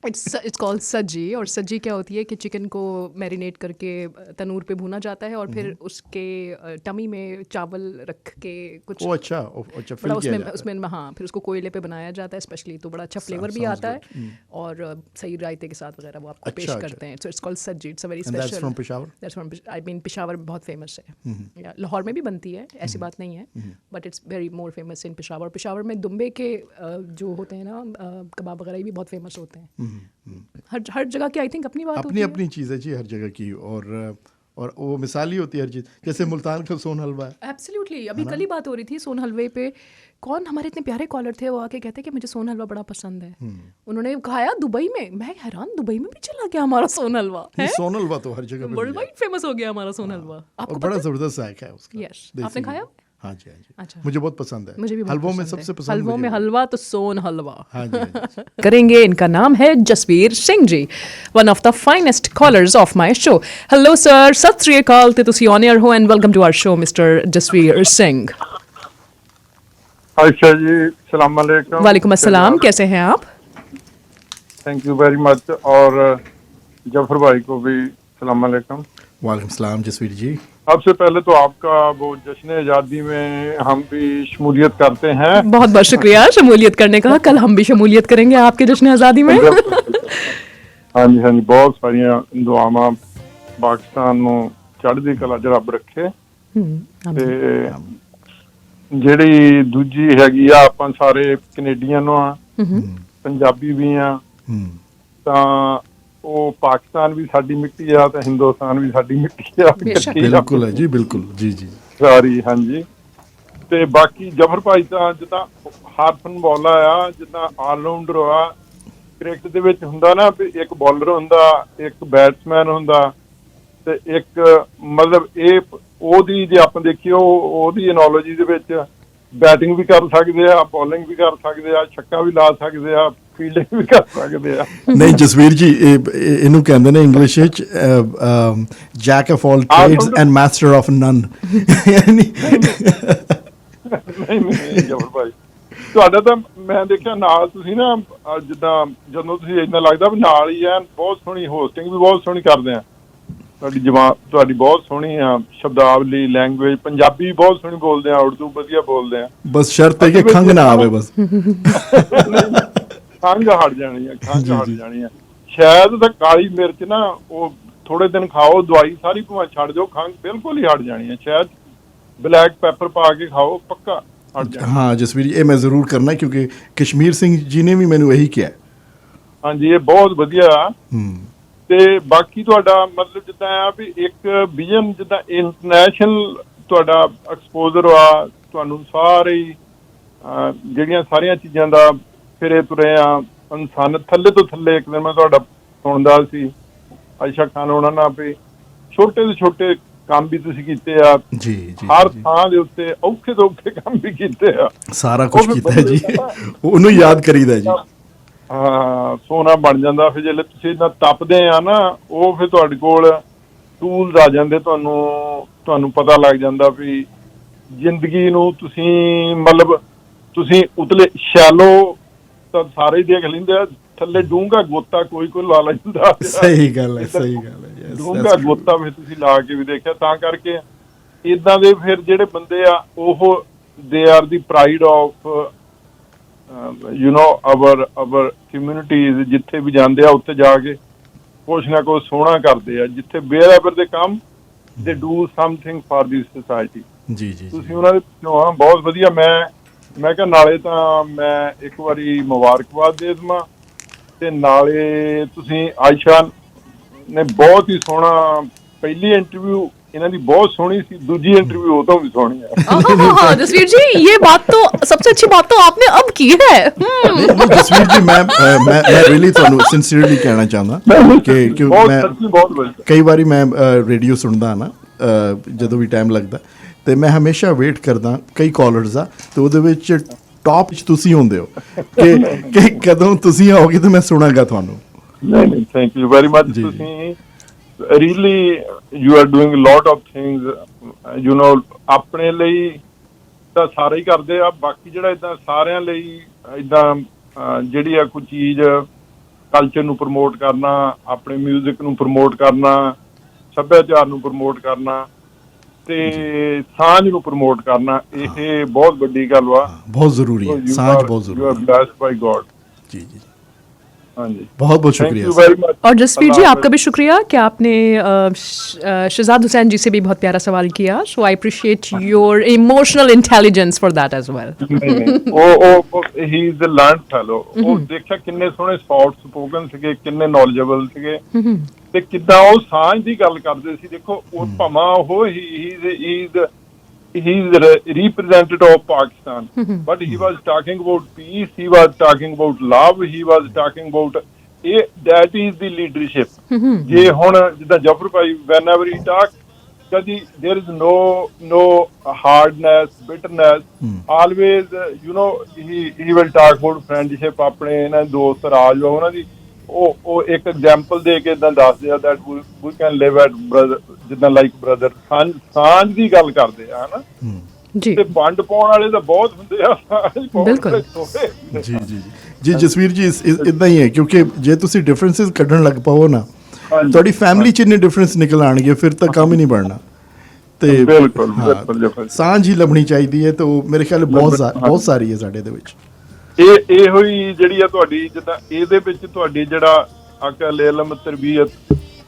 S1: It's called सज्जी। और सज्जी क्या होती है कि chicken को marinate करके तनूर पे भुना जाता है, और फिर उसके टमी में चावल रख के कुछ
S2: ओ अच्छा, अच्छा
S1: बड़ा
S2: फिल किया जाता है।
S1: उसमें हाँ, फिर उसको कोयले पे बनाया जाता है स्पेशली, तो बड़ा अच्छा फ्लेवर भी
S2: sounds
S1: आता
S2: good.
S1: है, और सही रायते के साथ वगैरह वो आपको
S2: अच्छा,
S1: पेश
S2: अच्छा।
S1: करते हैं। So it's called Sajji. It's a very
S2: And that's
S1: special.
S2: from Peshawar?
S1: That's from, I mean Peshawar बहुत फेमस है। या लाहौर में भी बनती है, ऐसी बात नहीं है, but it's very more famous in Peshawar. Peshawar में दुम्बे के जो होते हैं ना कबाब वगैरह भी बहुत फेमस होते हैं। हर जगह की आई थिंक अपनी बात होती
S2: अपनी
S1: है।
S2: अपनी चीज़ है जी हर जगह की, और वो मिसाली होती है हर चीज़। जैसे मुल्तान का सोन हलवा है।
S1: एब्सोल्युटली। अभी कल ही बात हो रही थी सोन हलवे पे। कौन हमारे इतने प्यारे कॉलर थे, वो आके कहते कि मुझे सोन हलवा बड़ा पसंद है। उन्होंने खाया दुबई में। मैं हैरान, दुबई में भी चला गया हमारा सोन हलवा है।
S2: सोन हलवा तो हर जगह पे
S1: वर्ल्ड
S2: मिल
S1: वाइड फेमस हो गया हमारा सोन हलवा।
S2: जाता है,
S1: आपको
S2: और बड़ा
S1: पता?
S2: ज़बरदस्त जायका है उसका।
S1: यस,
S2: देसी
S1: आपने
S2: घी।
S1: खाया?
S2: हाँ जी, हाँ जी।
S1: अच्छा।
S2: मुझे बहुत पसंद है।
S1: मुझे भी बहुत
S2: हलवों में
S1: पसंद है।
S2: सबसे पसंद
S1: हलवों
S2: मुझे
S1: में
S2: वो।
S1: हलवा तो सोन हलवा।
S2: हाँ जी, हाँ जी।
S1: करेंगे। इनका नाम है Jasvir Singh ji, one of the finest callers of my show. Hello sir, Sat Shri Akal ते ਤੁਸੀਂ ऑन एयर हो and welcome to our show mister Jasvir Singh.
S3: अच्छा जी, सलाम अलैकुम।
S1: वालेकुम अस्सलाम, कैसे हैं आप?
S3: Thank you very much. और जफर भाई को भी सलाम अलैकुम।
S2: वालेकुम सलाम जसवीर जी।
S3: सबसे पहले तो आपका वो जश्न आज़ादी में हम भी शमूलियत करते हैं।
S1: बहुत बहुत शुक्रिया शमूलियत करने का। कल हम भी शमूलियत करेंगे आपके जश्न आज़ादी में।
S3: हाँ जी, हाँ जी, बहुत सारिया दुआवां पाकिस्तान ਨੂੰ ਚੜ੍ਹਦੀ ਕਲਾ 'ਚ ਰੱਬ ਰੱਖੇ। ਤੇ ਜਿਹੜੀ ਦੂਜੀ ਹੈਗੀ ਆ, ਆਪਾਂ ਸਾਰੇ ਕੈਨੇਡੀਅਨ ਆ, ਪੰਜਾਬੀ ਵੀ ਆ, ਤਾਂ ਉਹ ਪਾਕਿਸਤਾਨ ਵੀ ਸਾਡੀ ਮਿੱਟੀ ਆ ਤੇ ਹਿੰਦੁਸਤਾਨ ਵੀ ਸਾਡੀ ਮਿੱਟੀ ਆ।
S1: ਬੇਸ਼ੱਕ।
S2: बिल्कुल है जी, बिल्कुल जी जी।
S3: ਸਾਰੀ ਹਾਂਜੀ। ਤੇ ਬਾਕੀ ਜਫਰ ਭਾਈ ਤਾਂ ਜਿੱਦਾਂ ਹਾਰਫਨ ਬੋਲਾ ਆ, ਜਿੱਦਾਂ ਆਲਰਾਊਂਡਰ ਆ। ਕ੍ਰਿਕਟ ਦੇ ਵਿੱਚ ਹੁੰਦਾ ਨਾ ਵੀ ਇੱਕ ਬੋਲਰ ਹੁੰਦਾ, ਇੱਕ ਬੈਟਸਮੈਨ ਹੁੰਦਾ ਤੇ ਇੱਕ ਮਤਲਬ ਇਹ ਉਹਦੀ ਜੇ ਆਪਾਂ ਦੇਖੀਏ ਉਹਦੀ ਐਨੋਲੋਜੀ ਦੇ ਵਿੱਚ ਬੈਟਿੰਗ ਵੀ ਕਰ ਸਕਦੇ ਆ, ਬੋਲਿੰਗ ਵੀ ਕਰ ਸਕਦੇ ਆ, ਛੱਕਾ ਵੀ ਲਾ ਸਕਦੇ ਆ, ਫੀਲਡਿੰਗ ਵੀ ਕਰ ਸਕਦੇ ਆ।
S2: ਨਹੀਂ ਜਸਵੀਰ ਜੀ, ਇਹਨੂੰ ਕਹਿੰਦੇ ਨੇ ਇੰਗਲਿਸ਼ ਵਿੱਚ jack of all trades and master of none.
S3: ਨਹੀਂ ਜਫਰ ਭਾਈ, ਤੁਹਾਡਾ ਤਾਂ ਮੈਂ ਦੇਖਿਆ ਨਾਲ ਤੁਸੀਂ ਨਾ ਜਿੱਦਾਂ ਜਦੋਂ ਤੁਸੀਂ ਏਦਾਂ ਲੱਗਦਾ ਵੀ ਨਾਲ ਹੀ ਆ, ਬਹੁਤ ਸੋਹਣੀ ਹੋਸਟਿੰਗ ਵੀ ਬਹੁਤ ਸੋਹਣੀ ਕਰਦੇ ਆ। ਤੁਹਾਡੀ ਜ਼ਬਾਨ ਤੁਹਾਡੀ ਬਹੁਤ ਸੋਹਣੀ ਆ, ਸ਼ਬਦਾਵਲੀ, ਲੈਂਗੁਏਜ, ਪੰਜਾਬੀ ਵੀ ਬਹੁਤ ਸੋਹਣੀ ਬੋਲਦੇ ਆ, ਉਰਦੂ ਵਧੀਆ ਬੋਲਦੇ ਆ।
S2: ਬਸ ਸ਼ਰਤ ਹੈ ਕਿ ਖੰਘ ਨਾ ਆਵੇ ਬਸ।
S3: ਖੰਘ ਹਟ ਜਾਣੀ ਆ, ਖੰਘ ਹਟ ਜਾਣੀ ਆ। ਸ਼ਾਇਦ ਤਾਂ ਕਾਲੀ ਮਿਰਚ ਨਾ ਉਹ ਥੋੜੇ ਦਿਨ ਖਾਓ, ਦਵਾਈ ਸਾਰੀ ਭਾਵੇਂ ਛੱਡ ਜਾਓ, ਖੰਘ ਬਿਲਕੁਲ ਹੀ ਹਟ ਜਾਣੀ ਆ। ਸ਼ਾਇਦ ਬਲੈਕ ਪੈਪਰ ਪਾ ਕੇ ਖਾਓ, ਪੱਕਾ ਹਟ ਜਾਣੀ।
S2: हाँ जसवीर जी, ये मैं ज़रूर करना क्योंकि कश्मीर सिंह जी ने भी मैंने यही किया।
S3: ਹਾਂਜੀ, ਇਹ ਬਹੁਤ ਵਧੀਆ। ਤੇ ਬਾਕੀ ਤੁਹਾਡਾ ਮਤਲਬ ਜਿੱਦਾਂ ਆ ਵੀ ਇੱਕ ਵਿਜ਼ਨ, ਜਿੱਦਾਂ ਇੰਟਰਨੈਸ਼ਨਲ ਤੁਹਾਡਾ ਐਕਸਪੋਜ਼ਰ ਆ, ਤੁਹਾਨੂੰ ਸਾਰੇ ਜਿਹੜੀਆਂ ਸਾਰੀਆਂ ਚੀਜ਼ਾਂ ਦਾ ਫਿਰੇ ਤੁਰੇ ਆ ਇਨਸਾਨ ਥੱਲੇ ਤੋਂ ਥੱਲੇ। ਇੱਕ ਦਿਨ ਮੈਂ ਤੁਹਾਡਾ ਸੁਣਦਾ ਸੀ ਆਇਸ਼ਾ ਖਾਨ ਉਹਨਾਂ ਨਾਲ ਵੀ ਛੋਟੇ ਤੋਂ ਛੋਟੇ ਕੰਮ ਵੀ ਤੁਸੀਂ ਕੀਤੇ ਆ,
S2: जी जी
S3: ਹਰ ਥਾਂ ਦੇ ਉੱਤੇ ਔਖੇ ਤੋਂ ਔਖੇ ਕੰਮ ਵੀ ਕੀਤੇ ਆ।
S2: सारा कुछ
S3: ਉਹ ਫਿਰ
S2: किया है जी,
S3: ਬੰਦੇ
S2: ਉਹਨੂੰ ਯਾਦ ਕਰੀਦਾ ਜੀ।
S3: ਹਾਂ, ਸੋਨਾ ਬਣ ਜਾਂਦਾ। ਫਿਰ ਜਦੋਂ ਤੁਸੀਂ ਇੰਨਾ ਤਪਦੇ ਆ ਨਾ, ਉਹ ਫਿਰ ਤੁਹਾਡੇ ਕੋਲ ਟੂਲਸ ਆ ਜਾਂਦੇ, ਤੁਹਾਨੂੰ ਪਤਾ ਲੱਗ ਜਾਂਦਾ ਵੀ ਜ਼ਿੰਦਗੀ ਨੂੰ ਤੁਸੀਂ ਮਤਲਬ ਤੁਸੀਂ ਉਤਲੇ ਸ਼ੈਲੋ ਤਾਂ ਸਾਰੇ ਹੀ ਦੇਖ ਲੈਂਦੇ ਆ, ਥੱਲੇ ਡੂੰਘਾ ਗੋਤਾ ਕੋਈ ਲਾ ਲੈਂਦਾ।
S2: ਸਹੀ ਗੱਲ ਹੈ, ਸਹੀ ਗੱਲ ਹੈ। Yes,
S3: ਡੂੰਘਾ
S2: that's
S3: ਗੋਤਾ ਫਿਰ ਤੁਸੀਂ ਲਾ ਕੇ ਵੀ ਦੇਖਿਆ। ਤਾਂ ਕਰਕੇ ਇਦਾਂ ਦੇ ਫਿਰ ਜਿਹੜੇ ਬੰਦੇ ਆ, ਉਹ they are the pride of our communities। ਜਿੱਥੇ ਵੀ ਜਾਂਦੇ ਆ ਉੱਥੇ ਜਾ ਕੇ ਕੁਛ ਨਾ ਕੁਛ ਸੋਹਣਾ ਕਰਦੇ ਆ। ਜਿੱਥੇ wherever they come they do something for the society।
S2: ਜੀ ਜੀ
S3: ਤੁਸੀਂ ਉਹਨਾਂ ਦੇ ਪਿੱਛੋਂ ਆ, ਬਹੁਤ ਵਧੀਆ। ਮੈਂ ਕਿਹਾ ਨਾਲੇ ਤਾਂ ਮੈਂ ਇੱਕ ਵਾਰੀ ਮੁਬਾਰਕਬਾਦ ਦੇ ਦੇਵਾਂ ਤੇ ਨਾਲੇ ਤੁਸੀਂ ਆਇਸ਼ਾ ਨੇ ਬਹੁਤ ਹੀ ਸੋਹਣਾ, ਪਹਿਲੀ ਇੰਟਰਵਿਊ ਇਹਨਾਂ ਦੀ ਬਹੁਤ ਸੋਹਣੀ ਸੀ, ਦੂਜੀ ਇੰਟਰਵਿਊ ਉਹ ਤੋਂ ਵੀ ਸੋਹਣੀ ਹੈ।
S1: जसवीर जी, ये बात तो सबसे अच्छी बात तो आपने अब की है।
S2: नहीं जसवीर जी, मैं रियली ਤੁਹਾਨੂੰ ਸਿੰਸੀਅਰਲੀ ਕਹਿਣਾ ਚਾਹੁੰਦਾ ਕਿ
S3: ਬਹੁਤ
S2: ਮੈਂ
S3: ਸੱਚੀ ਬਹੁਤ ਵਧੀਆ।
S2: ਕਈ ਵਾਰੀ ਮੈਂ ਰੇਡੀਓ ਸੁਣਦਾ ਨਾ ਜਦੋਂ ਵੀ ਟਾਈਮ ਲੱਗਦਾ, ਤੇ ਮੈਂ ਹਮੇਸ਼ਾ ਵੇਟ ਕਰਦਾ ਕਈ ਕਾਲਰਸ ਦਾ, ਤੇ ਉਹਦੇ ਵਿੱਚ ਟੌਪ 'ਚ ਤੁਸੀਂ ਹੁੰਦੇ ਹੋ ਕਿ ਕਦੋਂ ਤੁਸੀਂ ਆਓਗੇ ਤੇ ਮੈਂ ਸੁਣਾਂਗਾ ਤੁਹਾਨੂੰ।
S3: ਨਹੀਂ, ਥੈਂਕ ਯੂ ਵੈਰੀ ਮਚ। ਤੁਸੀਂ really you are doing lot of things, ਆਪਣੇ ਲਈ ਤਾਂ ਸਾਰੇ ਹੀ ਕਰਦੇ ਆ। ਬਾਕੀ ਜਿਹੜਾ ਏਦਾਂ ਸਾਰਿਆਂ ਲਈ ਏਦਾਂ ਜਿਹੜੀ ਆ ਕੋਈ ਚੀਜ਼ ਕਲਚਰ ਨੂੰ ਪ੍ਰਮੋਟ ਕਰਨਾ, ਆਪਣੇ ਮਿਊਜ਼ਿਕ ਨੂੰ ਪ੍ਰਮੋਟ ਕਰਨਾ, ਸੱਭਿਆਚਾਰ ਨੂੰ ਪ੍ਰਮੋਟ ਕਰਨਾ ਤੇ ਸਾਂਝ ਨੂੰ ਪ੍ਰਮੋਟ ਕਰਨਾ, ਇਹ ਬਹੁਤ ਵੱਡੀ ਗੱਲ ਵਾ।
S2: ਬਹੁਤ ਜ਼ਰੂਰੀ ਹੈ, ਸਾਂਝ ਬਹੁਤ ਜ਼ਰੂਰੀ ਹੈ।
S3: You are blessed by God.
S2: जी जी
S3: हाँ जी,
S2: बहुत बहुत
S3: थैंक
S2: शुक्रिया
S3: यू
S2: सर।
S3: Very much.
S1: और जसवीर जी, आपका भी शुक्रिया कि आपने शहजाद हुसैन जी से भी बहुत प्यारा सवाल किया। So I appreciate your emotional intelligence for that as well.
S3: ਉਹ ਹੀ ਇਜ਼ ਅ ਲਰਨਡ ਫੈਲੋ। ਉਹ ਦੇਖਿਆ ਕਿੰਨੇ ਸੋਹਣੇ ਸੌਫਟ ਸਪੋਕਨ ਸੀਗੇ, ਕਿੰਨੇ ਨੌਲੇਜੇਬਲ ਸੀਗੇ ਤੇ ਕਿੱਦਾਂ ਉਹ ਸਾਂਝ ਦੀ ਗੱਲ ਕਰਦੇ ਸੀ। ਦੇਖੋ ਉਹ ਭਾਵੇਂ ਉਹ he is representative of Pakistan, but he was talking about peace, he was talking about love, he was talking about that is the leadership। ਜੇ ਹੁਣ ਜਿੱਦਾਂ ਜਫਰ ਭਾਈ whenever he talk ਕਦੀ there is no hardness, bitterness. Always he will talk about friendship. ਆਪਣੇ ਇਹਨਾਂ ਦੋਸਤ ਰਾਜ ਉਹਨਾਂ ਦੀ ਉਹ ਇੱਕ ਐਗਜ਼ਾਮਪਲ ਦੇ ਕੇ ਇਦਾਂ ਦੱਸਦੇ ਆ that we can live at brother, ਜਿੱਦਾਂ ਲਾਈਕ ਬ੍ਰਦਰ, ਸਾਂਝ ਦੀ ਗੱਲ ਕਰਦੇ ਆ ਹਨਾ
S1: ਜੀ
S3: ਤੇ ਵੰਡ ਪਾਉਣ ਵਾਲੇ ਤਾਂ ਬਹੁਤ ਹੁੰਦੇ ਆ
S1: ਬਿਲਕੁਲ।
S2: ਜੀ ਜੀ ਜੀ ਜਸਵੀਰ ਜੀ ਇਦਾਂ ਹੀ ਹੈ ਕਿਉਂਕਿ ਜੇ ਤੁਸੀਂ ਡਿਫਰੈਂਸਿਸ ਕੱਢਣ ਲੱਗ ਪਾਓ ਨਾ ਤੁਹਾਡੀ ਫੈਮਿਲੀ 'ਚ ਇੰਨੇ ਡਿਫਰੈਂਸ ਨਿਕਲ ਆਣਗੇ ਫਿਰ ਤਾਂ ਕੰਮ ਹੀ ਨਹੀਂ ਬਣਨਾ ਤੇ
S3: ਬਿਲਕੁਲ ਬਿਲਕੁਲ
S2: ਸਾਂਝ ਹੀ ਲੱਭਣੀ ਚਾਹੀਦੀ ਹੈ ਤੇ ਉਹ ਮੇਰੇ ਖਿਆਲ ਬਹੁਤ ਸਾਰੀ ਹੈ ਸਾਡੇ ਦੇ ਵਿੱਚ।
S3: ਇਹੋ ਹੀ ਜਿਹੜੀ ਆ ਤੁਹਾਡੀ ਜਿੱਦਾਂ ਇਹਦੇ ਵਿੱਚ ਤੁਹਾਡੀ ਜਿਹੜਾ ਅਕਲ ਇਲਮ ਤਰਬੀਅਤ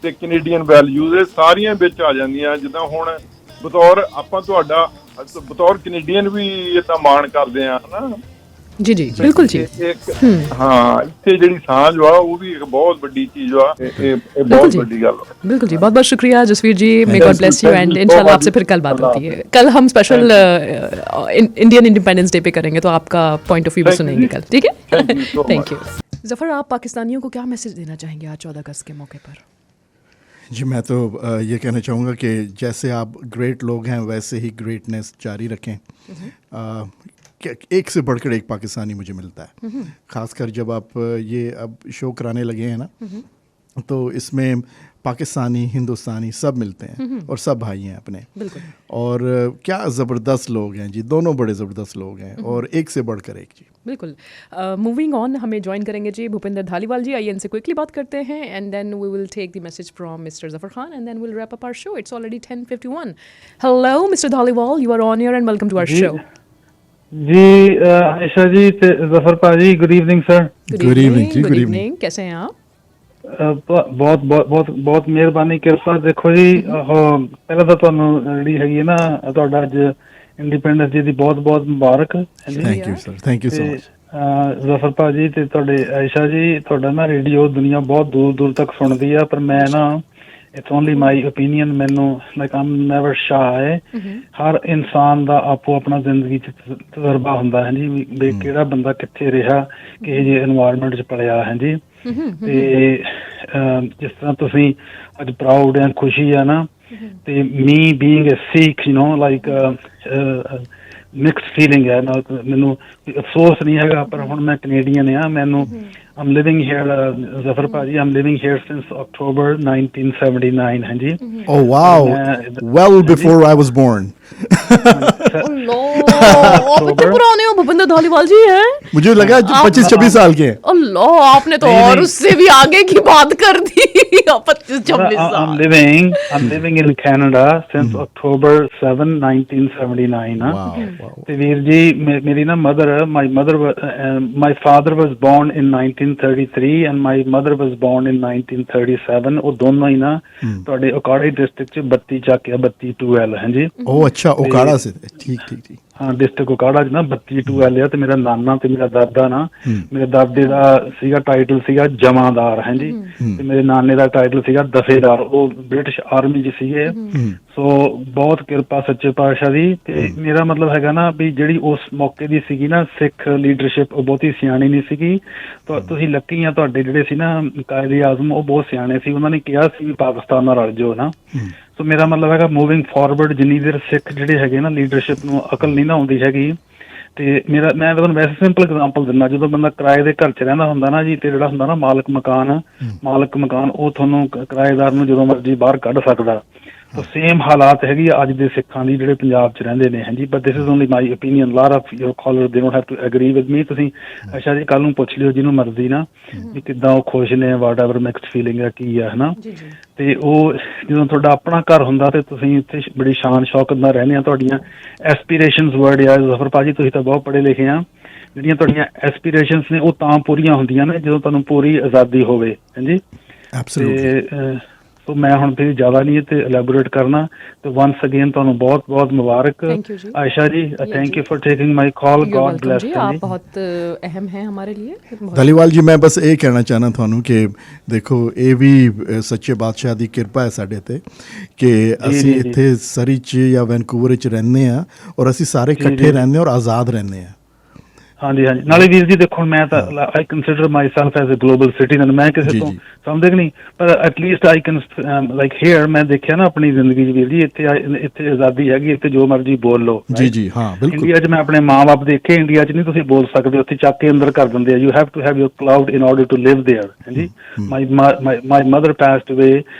S3: ਤੇ ਕੈਨੇਡੀਅਨ ਵੈਲਿਊਜ਼ ਇਹ ਸਾਰੀਆਂ ਵਿੱਚ ਆ ਜਾਂਦੀਆਂ। ਜਿੱਦਾਂ ਹੁਣ ਬਤੌਰ ਆਪਾਂ ਤੁਹਾਡਾ ਬਤੌਰ ਕੈਨੇਡੀਅਨ ਵੀ ਇਦਾਂ ਮਾਣ ਕਰਦੇ ਆ ਹਨਾ
S1: ਜੀ ਜੀ ਬਿਲकुल जी
S3: ਹਾਂ ਇੱਥੇ ਜਿਹੜੀ ਸਾਂਝ ਵਾ ਉਹ ਵੀ ਇੱਕ ਬਹੁਤ ਵੱਡੀ ਚੀਜ਼ ਵਾ ਇਹ बहुत बड़ी गल
S1: बिल्कुल जी बहुत बहुत शुक्रिया Jasvir ji may God bless you and इंशाल्लाह आपसे फिर कल बात होती है। कल हम स्पेशल इंडियन इंडिपेंडेंस डे पे करेंगे तो आपका पॉइंट ऑफ व्यू भी सुनेंगे कल, ठीक है? Thank you. जफर आप पाकिस्तानियों को क्या मैसेज देना चाहेंगे आज 14 अगस्त के मौके पर?
S2: जी मैं तो ये कहना चाहूँगा कि जैसे आप ग्रेट लोग हैं वैसे ही ग्रेटनेस जारी रखें। एक से बढ़कर एक पाकिस्तानी मुझे मिलता है, ख़ासकर जब आप ये अब शो कराने लगे हैं ना तो इसमें पाकिस्तानी हिंदुस्तानी सब मिलते हैं और सब भाई हैं अपने। और क्या ज़बरदस्त लोग हैं जी, दोनों बड़े ज़बरदस्त लोग हैं और एक से बढ़कर एक जी।
S1: बिल्कुल। मूविंग ऑन हमें ज्वाइन करेंगे जी भूपिंदर धालीवाल जी। आइए इनसे क्विकली बात करते हैं and then we will take the message from mister Zafar Khan and then will wrap up our show. It's already 10:51। Hello mister Dhaliwal, you are on air and welcome to our show.
S5: जी आयशा जी जफर पाजी, good evening sir.
S2: Good evening जी, good evening.
S1: कैसे हैं आप?
S5: ਬਹੁਤ ਬਹੁਤ ਬਹੁਤ ਬਹੁਤ ਮਿਹਰਬਾਨੀ ਕਿਰਪਾ। ਦੇਖੋ ਜੀ ਪਹਿਲਾਂ ਤਾਂ ਤੁਹਾਨੂੰ ਜਿਹੜੀ ਹੈਗੀ ਹੈ ਨਾ ਤੁਹਾਡਾ ਅੱਜ ਇੰਡੀਪੈਂਡੈਂਸ ਡੇ ਦੀ ਬਹੁਤ ਬਹੁਤ ਮੁਬਾਰਕ।
S2: Thank you sir, thank you so much.
S5: Zafar ਭਾਜੀ ਤੇ ਤੁਹਾਡੇ ਆਇਸ਼ਾ ਜੀ, ਤੁਹਾਡਾ ਨਾ ਰੇਡੀਓ ਦੁਨੀਆ ਬਹੁਤ ਦੂਰ ਦੂਰ ਤੱਕ ਸੁਣਦੀ ਆ, ਪਰ ਮੈਂ ਨਾ ਇਟਸ ਓਨਲੀ ਮਾਈ ਓਪੀਨੀਅਨ, ਮੈਨੂੰ ਲਾਈਕ ਆਮ ਨੈਵਰ ਸ਼ਾਈ। ਹਰ ਇਨਸਾਨ ਦਾ ਆਪੋ ਆਪਣਾ ਜ਼ਿੰਦਗੀ 'ਚ ਤਜਰਬਾ ਹੁੰਦਾ ਹੈ ਜੀ, ਵੀ ਕਿਹੜਾ ਬੰਦਾ ਕਿੱਥੇ ਰਿਹਾ, ਕਿਹੋ ਜਿਹੇ এনवायरमेंट 'ਚ ਪਲਿਆ ਹੈ ਜੀ। ਤੇ ਜਿਸ ਤਰ੍ਹਾਂ ਤੁਸੀਂ ਅੱਜ ਪ੍ਰਾਊਡ ਐਂਡ ਖੁਸ਼ੀ ਆ ਨਾ, ਤੇ me being a Sikh you know like mixed feeling ਹੈ ਨਾ, ਮੈਨੂੰ ਅਫਸੋਸ ਨਹੀਂ ਹੈਗਾ, ਪਰ ਹੁਣ ਮੈਂ ਕੈਨੇਡੀਅਨ ਆ, ਮੈਨੂੰ I'm living here, Zafar Paji, I'm living here since October 1979, हाँ जी।
S2: Oh wow, well before I was born.
S1: आप इतने पुराने हो भूपिंदर धालीवाल जी हैं?
S2: मुझे लगा 25-26 साल के हैं।
S1: अल्लाह, आपने तो और उससे भी आगे की बात कर दी। 25-26 साल।
S5: I'm living in Canada since October 7, 1979.
S2: Wow.
S5: ਤੇ ਵੀਰ ਜੀ ਮੇਰੀ ਨਾ my father was born in 1933 and my mother was born in 1937. ਉਹ ਦੋਨੋਂ ਹੀ ਨਾ ਤੁਹਾਡੇ ਓਕਾੜਾ ਡਿਸਟ੍ਰਿਕਟ 'ਚ 32 ਚੱਕ ਆ, 32 ਹੈ ਜੀ।
S2: ਉਹ ਅੱਛਾ ਓਕਾੜਾ ਸੇ, ਠੀਕ।
S5: ਹਾਂ ਡਿਸਟ੍ਰਿਕਟ ਓਕਾੜਾ 'ਚ ਨਾ 32 ਆ। ਤੇ ਮੇਰਾ ਨਾਨਾ ਤੇ ਮੇਰਾ ਦਾਦਾ ਨਾ, ਮੇਰੇ ਦਾਦੇ ਦਾ ਸੀਗਾ ਟਾਈਟਲ ਸੀਗਾ ਜਮਾਦਾਰ ਹੈ ਜੀ, ਤੇ ਮੇਰੇ ਨਾਨੇ ਦਾ ਟਾਈਟਲ ਸੀਗਾ ਦਫੇਦਾਰ, ਉਹ ਬ੍ਰਿਟਿਸ਼ ਆਰਮੀ 'ਚ ਸੀਗੇ। ਸੋ ਬਹੁਤ ਕਿਰਪਾ ਸੱਚੇ ਪਾਤਸ਼ਾਹ ਦੀ। ਤੇ ਮੇਰਾ ਮਤਲਬ ਹੈਗਾ ਨਾ ਵੀ ਜਿਹੜੀ ਉਸ ਮੌਕੇ ਦੀ ਸੀਗੀ ਨਾ ਸਿੱਖ ਲੀਡਰਸ਼ਿਪ, ਉਹ ਬਹੁਤੀ ਸਿਆਣੀ ਨਹੀਂ ਸੀਗੀ। ਤੁਸੀਂ ਲੱਕੀ ਆ, ਤੁਹਾਡੇ ਜਿਹੜੇ ਸੀ ਨਾ ਕਾਇਦੇ ਆਜ਼ਮ, ਉਹ ਬਹੁਤ ਸਿਆਣੇ ਸੀ, ਉਹਨਾਂ ਨੇ ਕਿਹਾ ਸੀ ਵੀ ਪਾਕਿਸਤਾਨ ਨਾਲ ਰਲ ਜਾਓ ਨਾ। ਸੋ ਮੇਰਾ ਮਤਲਬ ਹੈਗਾ ਮੂਵਿੰਗ ਫਾਰਵਰਡ, ਜਿੰਨੀ ਦੇਰ ਸਿੱਖ ਜਿਹੜੇ ਹੈਗੇ ਨਾ ਲੀਡਰਸ਼ਿਪ ਨੂੰ ਅਕਲ ਨਹੀਂ ਨਾ ਆਉਂਦੀ ਹੈਗੀ। ਤੇ ਮੈਂ ਤੁਹਾਨੂੰ ਵੈਸੇ ਸਿੰਪਲ ਐਗਜ਼ਾਮਪਲ ਦਿੰਦਾ, ਜਦੋਂ ਬੰਦਾ ਕਿਰਾਏ ਦੇ ਘਰ 'ਚ ਰਹਿੰਦਾ ਹੁੰਦਾ ਨਾ ਜੀ, ਤੇ ਜਿਹੜਾ ਹੁੰਦਾ ਨਾ ਮਾਲਕ ਮਕਾਨ, ਉਹ ਤੁਹਾਨੂੰ ਕਿਰਾਏਦਾਰ ਨੂੰ ਜਦੋਂ ਮਰਜ਼ੀ ਬਾਹਰ ਕੱਢ ਸਕਦਾ। ਤਾਂ ਸੇਮ ਹਾਲਾਤ ਹੈਗੀ ਆ ਅੱਜ ਦੇ ਸਿੱਖਾਂ ਦੀ ਜਿਹੜੇ ਪੰਜਾਬ 'ਚ ਰਹਿੰਦੇ ਨੇ। ਹਾਂਜੀ, but this is only my opinion. Lot of your caller they don't have to agree with me. ਤੁਸੀਂ ਅੱਛਾ ਜੀ ਕੱਲ ਨੂੰ ਪੁੱਛ ਲਿਓ ਜਿਹਨੂੰ ਮਰਜ਼ੀ ਨਾ ਵੀ ਕਿੱਦਾਂ ਉਹ ਖੁਸ਼ ਨੇ, ਵਾਟ ਐਵਰ ਮਿਕਸਡ ਫੀਲਿੰਗ ਆ ਕੀ ਆ, ਹੈ ਨਾ। ਤੇ ਉਹ ਜਦੋਂ ਤੁਹਾਡਾ ਆਪਣਾ ਘਰ ਹੁੰਦਾ ਤੇ ਤੁਸੀਂ ਇੱਥੇ ਬੜੀ ਸ਼ਾਨ ਸ਼ੌਕਤ ਨਾਲ ਰਹਿੰਦੇ ਆ, ਤੁਹਾਡੀਆਂ ਐਸਪੀਰੇਸ਼ਨਸ ਵਰਡ ਆ ਜ਼ਫਰ ਭਾਜੀ, ਤੁਸੀਂ ਤਾਂ ਬਹੁਤ ਪੜ੍ਹੇ ਲਿਖੇ ਆ, ਜਿਹੜੀਆਂ ਤੁਹਾਡੀਆਂ ਐਸਪੀਰੇਸ਼ਨਸ ਨੇ ਉਹ ਤਾਂ ਪੂਰੀਆਂ ਹੁੰਦੀਆਂ ਨੇ ਜਦੋਂ ਤੁਹਾਨੂੰ ਪੂਰੀ ਆਜ਼ਾਦੀ ਹੋਵੇ। ਹਾਂਜੀ, ਤੇ ਸੋ ਮੈਂ ਹੁਣ ਫਿਰ ਜ਼ਿਆਦਾ ਨਹੀਂ ਤੇ ਐਲੈਬੋਰੇਟ ਕਰਨਾ। ਤੇ ਵਾਂਸ ਅਗੇਨ ਤੁਹਾਨੂੰ ਬਹੁਤ ਬਹੁਤ ਮੁਬਾਰਕ Ayesha ji, thank you for taking my call, God bless you.
S1: आप बहुत अहम हैं हमारे लिए।
S2: ਧਾਲੀਵਾਲ ਜੀ, मैं बस ये कहना चाहना ਤੁਹਾਨੂੰ कि देखो ਇਹ ਵੀ ਸੱਚੇ ਬਾਦਸ਼ਾਹ ਦੀ ਕਿਰਪਾ ਹੈ ਸਾਡੇ ਤੇ ਕਿ ਅਸੀਂ ਇੱਥੇ ਸਰੀ 'ਚ ਜਾਂ ਵੈਨਕੂਵਰ 'ਚ ਰਹਿੰਦੇ ਆ ਔਰ ਅਸੀਂ ਸਾਰੇ ਇਕੱਠੇ ਰਹਿੰਦੇ ਔਰ ਆਜ਼ਾਦ ਰਹਿੰਦੇ ਆ।
S5: ਹਾਂਜੀ ਹਾਂਜੀ, ਨਾਲੇ ਵੀਰ ਜੀ ਦੇਖੋ ਮੈਂ ਤਾਂ I consider myself as a global citizen, ਮੈਂ ਕਿਸੇ
S2: ਜੀ,
S5: ਤੋਂ
S2: ਜੀ।
S5: ਸਮਝਦੇ ਕਿ ਨਹੀਂ, ਪਰ at least I can like here ਮੈਂ ਦੇਖਿਆ ਨਾ ਆਪਣੀ ਜ਼ਿੰਦਗੀ 'ਚ ਵੀਰ ਜੀ, ਇੱਥੇ ਆਜ਼ਾਦੀ ਹੈਗੀ, ਇੱਥੇ ਜੋ ਮਰਜ਼ੀ ਬੋਲ ਲਓ।
S2: ਜੀ ਜੀ, ਹਾਂ ਬਿਲਕੁਲ।
S5: ਇੰਡੀਆ 'ਚ ਮੈਂ ਆਪਣੇ ਮਾਂ-ਬਾਪ ਦੇਖੇ, ਇੰਡੀਆ 'ਚ ਨਹੀਂ ਤੁਸੀਂ ਬੋਲ ਸਕਦੇ, ਉੱਥੇ ਚੱਕ ਕੇ ਅੰਦਰ ਕਰ ਦਿੰਦੇ ਆ, you have to have your cloud in order to live there. ਹਾਂਜੀ, my mother passed away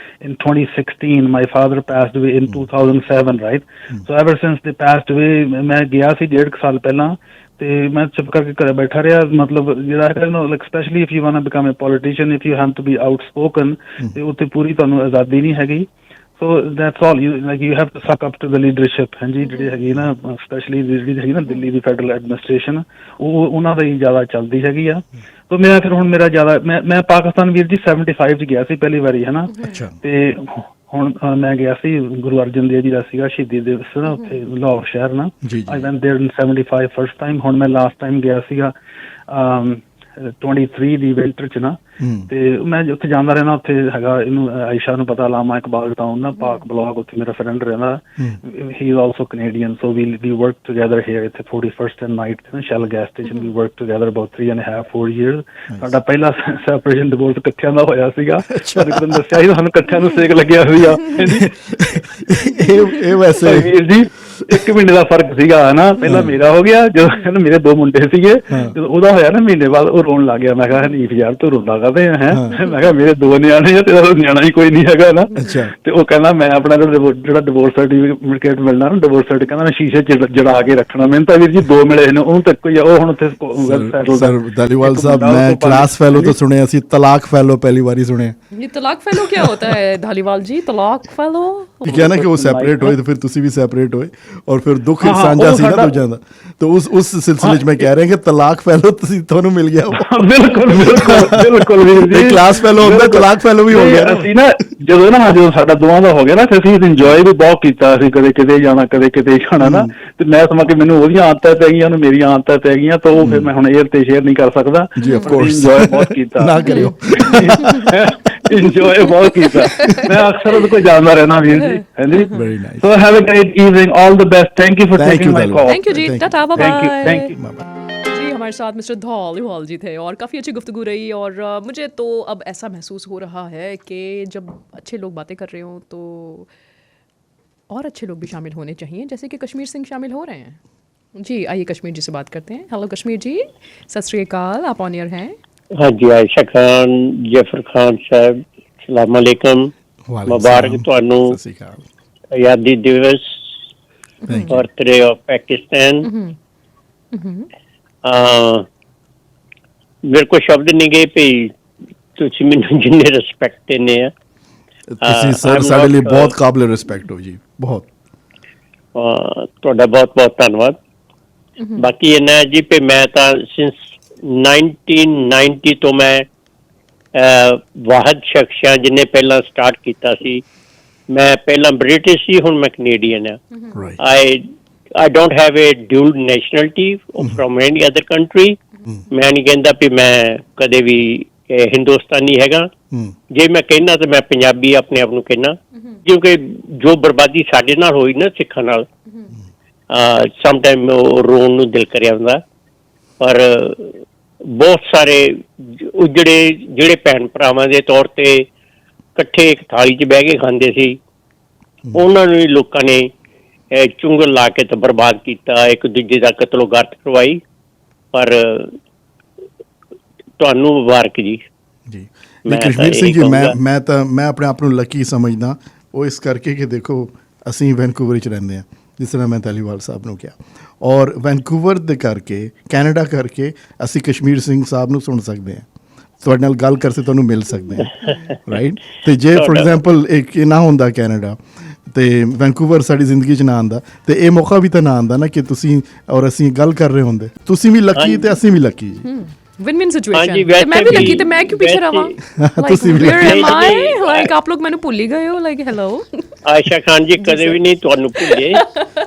S5: in 2016, my father passed away in 2007, right? So ever since they passed away, ਮੈਂ ਗਿਆ ਸੀ 1.5 ਸਾਲ ਪਹਿਲਾਂ, ਤੇ ਮੈਂ ਚੁੱਪ ਕਰਕੇ ਘਰੇ ਬੈਠਾ ਰਿਹਾ। ਮਤਲਬ ਜਿਹੜਾ ਹੈਗਾ ਨਾ, like specially if you want to become a politician, if you have to be outspoken, ਤੇ ਉੱਥੇ ਪੂਰੀ ਤੁਹਾਨੂੰ ਆਜ਼ਾਦੀ ਨਹੀਂ ਹੈਗੀ। So that's all, you like you have to suck up to the leadership. ਹਾਂਜੀ, ਜਿਹੜੀ ਹੈਗੀ ਨਾ ਸਪੈਸ਼ਲੀ ਜਿਹੜੀ ਹੈਗੀ ਨਾ ਦਿੱਲੀ ਦੀ ਫੈਡਰਲ ਐਡਮਿਨਿਸਟ੍ਰੇਸ਼ਨ, ਉਹ ਉਹਨਾਂ ਦਾ ਹੀ ਜ਼ਿਆਦਾ ਚੱਲਦੀ ਹੈਗੀ ਆ। ਸੋ ਮੇਰਾ ਫਿਰ ਹੁਣ ਮੇਰਾ ਜ਼ਿਆਦਾ ਮੈਂ ਪਾਕਿਸਤਾਨ ਵੀਰ ਜੀ 75 'ਚ ਗਿਆ ਸੀ ਪਹਿਲੀ ਵਾਰੀ, ਹੈ ਨਾ।
S2: ਅੱਛਾ।
S5: ਤੇ ਹੁਣ ਮੈਂ ਗਿਆ ਸੀ ਗੁਰੂ ਅਰਜਨ ਦੇਵ ਜੀ ਦਾ ਸੀਗਾ ਸ਼ਹੀਦੀ ਦਿਵਸ ਨਾ, ਉੱਥੇ ਲਾਹੌਰ ਸ਼ਹਿਰ ਨਾ।
S2: ਜੀ, ਜੀ।
S5: I went there in 75 first time. ਹੁਣ ਮੈਂ ਲਾਸਟ ਟਾਈਮ ਗਿਆ ਸੀਗਾ 23 ਦੀ ਵਿੰਟਰ 'ਚ ਨਾ, ਤੇ ਮੈਂ ਉੱਥੇ ਜਾਂਦਾ ਰਹਿਣਾ। ਉੱਥੇ ਹੈਗਾ, ਇਹਨੂੰ ਆਇਸ਼ਾ ਨੂੰ ਪਤਾ, ਲਾਮਾ ਇਕਬਾਲ ਟਾਊਨ ਨਾ, ਪਾਕ ਬਲਾਕ, ਉੱਥੇ ਮੇਰਾ ਫਰੈਂਡ ਰਹਿੰਦਾ। He is also Canadian, so we work together here ਇੱਥੇ 41st ਐਂਡ ਨਾਈਟ ਤੇ ਨਾ Shell gas station. We work together about 3.5-4 years। ਸਾਡਾ ਪਹਿਲਾ ਸੈਪਰੇਸ਼ਨ ਡਿਵੋਰਸ ਇਕੱਠਿਆਂ ਦਾ ਹੋਇਆ ਸੀਗਾ। ਤੁਹਾਨੂੰ ਦੱਸਿਆ ਸੀ ਸਾਨੂੰ ਇਕੱਠਿਆਂ ਨੂੰ ਸੇਕ ਲੱਗਿਆ ਸੀਗਾ।
S2: ਇਹ ਵੈਸੇ
S5: ਵੀਰ ਜੀ 1 ਮਹੀਨੇ ਦਾ ਫਰਕ ਸੀਗਾ ਨਾ, ਪਹਿਲਾਂ ਮੇਰਾ ਹੋ ਗਿਆ, ਜਦੋਂ ਮੇਰੇ 2 ਮੁੰਡੇ ਸੀਗੇ, ਜਦੋਂ ਉਹਦਾ ਹੋਇਆ ਨਾ ਮਹੀਨੇ ਬਾਅਦ, ਉਹ ਰੋਣ ਲੱਗ ਗਿਆ। ਮੈਂ ਕਿਹਾ ਹਨੀਫ ਯਾਰ ਤੂੰ ਰੋਂਦਾ ਕਾਹਦੇ ਹੈ? ਮੈਂ ਕਿਹਾ ਮੇਰੇ 2 ਨਿਆਣੇ ਆ, ਤੇਰਾ ਨਿਆਣਾ ਹੀ ਕੋਈ ਨਹੀਂ ਹੈਗਾ ਨਾ। ਤੇ ਉਹ ਕਹਿੰਦਾ ਮੈਂ ਆਪਣਾ ਜਿਹੜਾ ਡਿਵੋਰਸ ਸਰਟੀਫਿਕੇਟ ਮਿਲਣਾ ਨਾ, ਡਿਵੋਰਸ ਸਰਟੀਫਿਕੇਟ, ਕਹਿੰਦਾ ਮੈਂ ਸ਼ੀਸ਼ੇ 'ਚ ਜੜਾ ਕੇ ਰੱਖਣਾ। ਮੈਨੂੰ ਤਾਂ ਵੀਰ ਜੀ 2 ਮਿਲੇ ਨੇ, ਉਹਨੂੰ ਤੱਕ ਕੋਈ, ਉਹ ਹੁਣ ਉੱਥੇ
S2: ਸਰ ਧਾਲੀਵਾਲ ਸਾਹਿਬ, ਮੈਂ ਕਲਾਸ ਫੈਲੋ तो सुने, ਅਸੀਂ ਤਲਾਕ ਫੈਲੋ ਪਹਿਲੀ ਵਾਰੀ ਸੁਣੇ।
S1: ये तलाक फेलो क्या होता है धालीवाल जी? तलाक फेलो
S2: ठीक है ना कि वो सेपरेट होए तो फिर तुसी भी सेपरेट होए, और फिर दुख साਂਝਾ ਸੀ ਨਾ ਦੂਜਿਆਂ ਦਾ, तो उस सिलसिले 'ਚ मैं कह रहे हैं कि तलाक फैलो ਤੁਸੀਂ ਤੁਹਾਨੂੰ ਮਿਲ ਗਿਆ।
S5: ਬਿਲਕੁਲ ਬਿਲਕੁਲ ਬਿਲकुल ਵੀਰ ਜੀ,
S2: ਕਲਾਸ ਫੈਲੋ ਹੁੰਦਾ, ਤਲਾਕ ਫੈਲੋ ਵੀ ਹੋ ਗਿਆ।
S5: ਅਸੀਂ ਨਾ ਜਦੋਂ ਸਾਡਾ ਦੋਵਾਂ ਦਾ ਹੋ ਗਿਆ ਨਾ, ਅਸੀਂ ਇੰਜੋਏ ਵੀ ਬਹੁਤ ਕੀਤਾ। ਅਸੀਂ ਕਦੇ ਕਿਤੇ ਜਾਣਾ, ਕਦੇ ਕਿਤੇ ਜਾਣਾ ਨਾ, ਤੇ ਮੈਂ ਸਮਝ ਕੇ ਮੈਨੂੰ ਉਹਦੀਆਂ ਆਦਤਾਂ ਪੈ ਗਈਆਂ, ਉਹਨੂੰ ਮੇਰੀਆਂ ਆਦਤਾਂ ਪੈ ਗਈਆਂ, ਤਾਂ ਉਹ ਫਿਰ ਮੈਂ ਹੁਣ 에ਅਰ ਤੇ ਸ਼ੇਅਰ ਨਹੀਂ ਕਰ ਸਕਦਾ।
S2: ਜੀ ਆਫ ਕੋਰਸ,
S5: ਇੰਜੋਏ ਬਹੁਤ ਕੀਤਾ।
S2: ਨਾ ਕਰਿਓ।
S5: ਇੰਜੋਏ ਬਹੁਤ ਕੀਤਾ। ਮੈਂ ਅਕਸਰ ਉਹਦੇ ਕੋਲ ਜਾਂਦਾ ਰਹਿਣਾ ਵੀਰ ਜੀ। ਹਾਂਜੀ,
S2: Very nice.
S5: So have a great evening, all the best. Thank you for
S2: Thank
S5: taking
S2: you,
S5: my
S2: Dalwal.
S5: call.
S1: Thank you जी, टाटा बाय बाय।
S5: Thank you.
S1: जी हमारे साथ मिस्टर धौलीवाल जी थे और काफ़ी अच्छी गुफ्तगू रही। और मुझे तो अब ऐसा महसूस हो रहा है कि जब अच्छे लोग बातें कर रहे हों तो और अच्छे लोग भी शामिल होने चाहिए, जैसे कि कश्मीर सिंह शामिल हो रहे हैं। जी आइए कश्मीर जी से बात करते हैं। हेलो कश्मीर जी, सत श्री अकाल, आप ऑन एयर हैं।
S4: हाँ जी, आयशा खान, जफर खान साहब, सलाम अलैकुम, मुबारक ਤੁਹਾਨੂੰ आज़ादी दिवस, बर्थडे ऑफ पाकिस्तान। ਮੇਰੇ ਕੋਲ ਸ਼ਬਦ ਨਹੀਂ ਗਏ ਭਈ ਤੁਸੀਂ ਮੈਨੂੰ ਜਿੰਨੇ ਰਿਸਪੈਕਟ ਦਿੰਦੇ ਆ।
S2: ਤੁਸੀਂ ਸਰ ਸਾਡੇ ਲਈ ਬਹੁਤ ਕਾਬਿਲ ਰਿਸਪੈਕਟ ਹੋ ਜੀ, ਬਹੁਤ।
S4: ਤੁਹਾਡਾ ਬਹੁਤ ਬਹੁਤ ਧੰਨਵਾਦ। ਬਾਕੀ ਇਹਨਾਂ ਜੀ ਕਿ ਮੈਂ ਤਾਂ ਸਿੰਸ 1990 ਤੋਂ ਮੈਂ ਵਾਹਦ ਸ਼ਖਸ ਹਾਂ ਜਿਹਨੇ ਪਹਿਲਾਂ ਸਟਾਰਟ ਕੀਤਾ ਸੀ। ਮੈਂ ਪਹਿਲਾਂ ਬ੍ਰਿਟਿਸ਼ ਸੀ, ਹੁਣ ਮੈਂ ਕੈਨੇਡੀਅਨ ਹਾਂ। I don't have a dual nationality from any other country. ਮੈਂ ਨਹੀਂ ਕਹਿੰਦਾ ਵੀ ਮੈਂ ਕਦੇ ਵੀ ਹਿੰਦੁਸਤਾਨੀ ਹੈਗਾ। ਜੇ ਮੈਂ ਕਹਿਣਾ ਤਾਂ ਮੈਂ ਪੰਜਾਬੀ ਆਪਣੇ ਆਪ ਨੂੰ ਕਹਿਣਾ, ਕਿਉਂਕਿ ਜੋ ਬਰਬਾਦੀ ਸਾਡੇ ਨਾਲ ਹੋਈ ਨਾ ਸਿੱਖਾਂ ਨਾਲ, ਸਮ ਟਾਈਮ ਉਹ ਰੋਣ ਨੂੰ ਦਿਲ ਕਰਿਆ ਹੁੰਦਾ। ਪਰ ਬਹੁਤ ਸਾਰੇ ਜਿਹੜੇ ਭੈਣ ਭਰਾਵਾਂ ਦੇ ਤੌਰ ਤੇ ਇਕੱਠੇ ਇੱਕ ਥਾਲੀ 'ਚ ਬਹਿ ਕੇ ਖਾਂਦੇ ਸੀ, ਉਹਨਾਂ ਨੂੰ ਵੀ ਲੋਕਾਂ ਨੇ ਚੁੰਗਲ ਲਾ ਕੇ ਤਾਂ ਬਰਬਾਦ ਕੀਤਾ, ਇੱਕ ਦੂਜੇ ਦਾ ਕਤਲੋ ਗਾਰਤ ਕਰਵਾਈ। ਪਰ ਤੁਹਾਨੂੰ ਮੁਬਾਰਕ ਜੀ।
S2: ਜੀ ਕਸ਼ਮੀਰ ਸਿੰਘ ਜੀ, ਮੈਂ ਆਪਣੇ ਆਪ ਨੂੰ ਲੱਕੀ ਸਮਝਦਾ, ਉਹ ਇਸ ਕਰਕੇ ਕਿ ਦੇਖੋ ਅਸੀਂ ਵੈਨਕੂਵਰ 'ਚ ਰਹਿੰਦੇ ਹਾਂ, ਜਿਸ ਤਰ੍ਹਾਂ ਮੈਂ ਧਾਲੀਵਾਲ ਸਾਹਿਬ ਨੂੰ ਕਿਹਾ, ਔਰ ਵੈਨਕੂਵਰ ਦੇ ਕਰਕੇ, ਕੈਨੇਡਾ ਕਰਕੇ ਅਸੀਂ ਕਸ਼ਮੀਰ ਸਿੰਘ ਸਾਹਿਬ ਨੂੰ ਸੁਣ ਸਕਦੇ ਹਾਂ, ਤੁਹਾਡੇ ਨਾਲ ਗੱਲ ਕਰਕੇ ਤੁਹਾਨੂੰ ਮਿਲ ਸਕਦੇ ਹਾਂ, ਰਾਈਟ। ਤੇ ਜੇ ਫੋਰ ਐਗਜ਼ਾਮਪਲ ਇੱਕ ਨਾ ਹੁੰਦਾ ਕੈਨੇਡਾ ਤੇ ਵੈਨਕੂਵਰ ਸਾਡੀ ਜ਼ਿੰਦਗੀ 'ਚ ਨਾ ਆਉਂਦਾ, ਤੇ ਇਹ ਮੌਕਾ ਵੀ ਤਾਂ ਨਾ ਆਉਂਦਾ ਨਾ ਕਿ ਤੁਸੀਂ ਔਰ ਅਸੀਂ ਗੱਲ ਕਰ ਰਹੇ ਹੁੰਦੇ। ਤੁਸੀਂ ਵੀ ਲੱਕੀ ਤੇ ਅਸੀਂ ਵੀ ਲੱਕੀ ਜੀ।
S1: Win win situation. मैं भी लकी, तो मैं क्यों पीछे रहा? लाइक आप लोग मैंने भूल ही गए हो। लाइक हेलो
S4: ਆਇਸ਼ਾ ਖਾਨ ਜੀ, ਕਦੇ ਵੀ ਨਹੀਂ ਤੁਹਾਨੂੰ ਭੁੱਲੇ,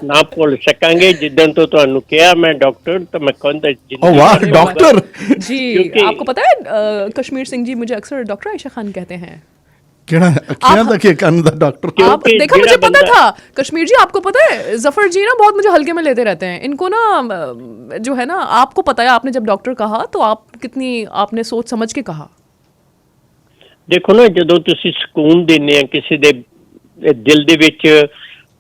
S4: ਨਾ ਭੁੱਲ ਸਕਾਂਗੇ। ਜਿੱਦਣ ਤੋਂ ਤੁਹਾਨੂੰ ਕਿਹਾ ਮੈਂ ਡਾਕਟਰ, ਤਾਂ ਮੈਂ ਕਹਿੰਦਾ
S2: ਓ ਵਾਹ डॉक्टर
S1: जी। आपको पता है कश्मीर सिंह जी मुझे अक्सर डॉक्टर आयशा खान कहते हैं।
S2: केड़ा अखियां दा के कान दा डॉक्टर
S1: आप
S4: क्योंकि
S1: देखा, मुझे
S4: जेड़ा
S1: पता
S4: बंदा-
S1: था। कश्मीर जी आपको पता है जफर जी ना बहुत मुझे हल्के में लेते रहते हैं। इनको ना जो है ना, आपको पता है, आपने जब डॉक्टर कहा तो आप कितनी आपने सोच समझ के कहा।
S4: ਦੇਖੋ ਨਾ, ਜਦੋਂ ਤੁਸੀਂ ਸਕੂਨ ਦਿੰਦੇ ਆ ਕਿਸੇ ਦੇ ਦਿਲ ਦੇ ਵਿੱਚ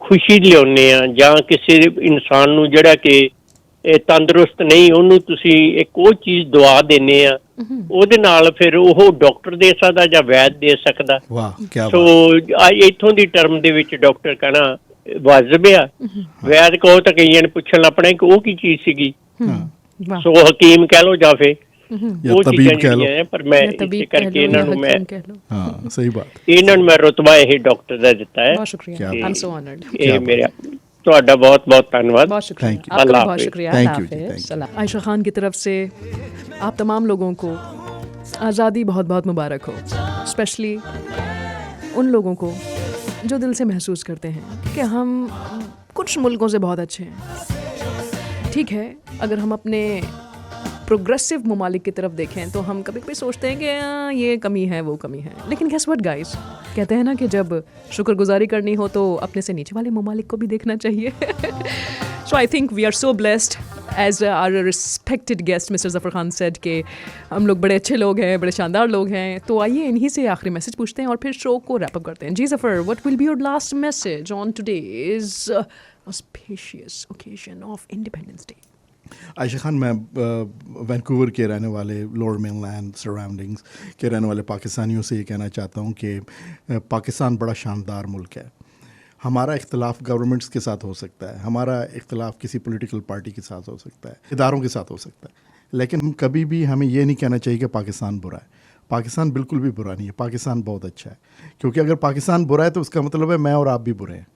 S4: ਖੁਸ਼ੀ ਲਿਆਉਂਦੇ ਆ, ਜਾਂ ਕਿਸੇ ਇਨਸਾਨ ਨੂੰ ਜਿਹੜਾ ਕਿ ਇਹ ਤੰਦਰੁਸਤ ਨਹੀਂ, ਉਹਨੂੰ ਤੁਸੀਂ ਇੱਕ ਉਹ ਚੀਜ਼ ਦਵਾ ਦਿੰਦੇ ਆ, ਉਹਦੇ ਨਾਲ ਫਿਰ ਉਹ ਡਾਕਟਰ ਦੇ ਸਕਦਾ ਜਾਂ ਵੈਦ ਦੇ ਸਕਦਾ।
S2: वाह क्या
S4: ਸੋ
S2: बात
S4: ਇੱਥੋਂ ਦੀ ਟਰਮ ਦੇ ਵਿੱਚ ਡਾਕਟਰ ਕਹਿਣਾ ਵਾਜਬ ਆ। ਵੈਦ ਕਹੋ ਤਾਂ ਕਈਆਂ ਨੇ ਪੁੱਛਣ ਲੱਪਣਾ ਕਿ ਉਹ ਕੀ ਚੀਜ਼ ਸੀਗੀ।
S1: वाह।
S4: ਸੋ ਹਕੀਮ ਕਹਿ ਲਓ ਜਾਂ ਫਿਰ
S2: या
S4: ਉਹ
S2: तबीब
S4: ਚੀਜ਼ਾਂ
S2: कह लो।
S4: ਜਿਹੜੀਆਂ ਆ, ਪਰ ਮੈਂ
S1: या
S4: ਇਸੇ
S1: तबीब कह
S4: ਕਰਕੇ
S1: लो
S4: ਇਹਨਾਂ
S1: या
S4: ਨੂੰ ਮੈਂ
S1: हकीम कह लो।
S2: हाँ सही बात
S4: ਇਹਨਾਂ ਨੂੰ ਮੈਂ ਰੁਤਬਾ ਇਹ ਡਾਕਟਰ ਦਾ ਦਿੱਤਾ ਹੈ।
S1: बहुत शुक्रिया,
S2: क्या
S1: आई एम
S2: बात।
S1: So honoured.
S4: ਇਹ ਮੇਰਾ ਤੁਹਾਡਾ बहुत बहुत धन्यवाद।
S1: बहुत शुक्रिया,
S2: Thank you.
S1: आपका भी
S4: अल्लाह
S1: बहुत
S4: हाफिज।
S1: शुक्रिया।
S2: Thank
S1: Allah
S2: you ji,
S1: Hafiz.
S2: thank you।
S1: सलाम। आयशा खान की तरफ से आप तमाम लोगों को आज़ादी बहुत बहुत मुबारक हो, स्पेशली उन लोगों को जो दिल से महसूस करते हैं कि हम कुछ मुल्कों से बहुत अच्छे हैं। ठीक है, अगर हम अपने प्रोग्रेसिव ममालिक की तरफ देखें तो हम कभी कभी सोचते हैं कि ये कमी है वो कमी है, लेकिन गेस व्हाट गाइस, कहते हैं ना कि जब शुक्रगुजारी करनी हो तो अपने से नीचे वाले ममालिक को भी देखना चाहिए। So I think we are so blessed as our respected guest mister Zafar Khan said कि हम लोग बड़े अच्छे लोग हैं, बड़े शानदार लोग हैं। तो आइए इन्हीं से आखिरी मैसेज पूछते हैं और फिर शो को रैप अप करते हैं। जी Zafar, what will be your last message on today's auspicious occasion of Independence Day?
S2: Ayesha Khan, मैं वैंकूवर के रहने वाले लोअर मेनलैंड सराउंडिंग्स के रहने वाले पाकिस्तानियों से ये कहना चाहता हूँ कि पाकिस्तान बड़ा शानदार मुल्क है। हमारा इख्तलाफ गवर्नमेंट्स के साथ हो सकता है, हमारा इख्तलाफ किसी पॉलिटिकल पार्टी के साथ हो सकता है, इदारों के साथ हो सकता है, लेकिन हम कभी भी हमें ये नहीं कहना चाहिए कि पाकिस्तान बुरा है। पाकिस्तान बिल्कुल भी बुरा नहीं है, पाकिस्तान बहुत अच्छा है। क्योंकि अगर पाकिस्तान बुरा है तो उसका मतलब है मैं और आप भी बुरे हैं।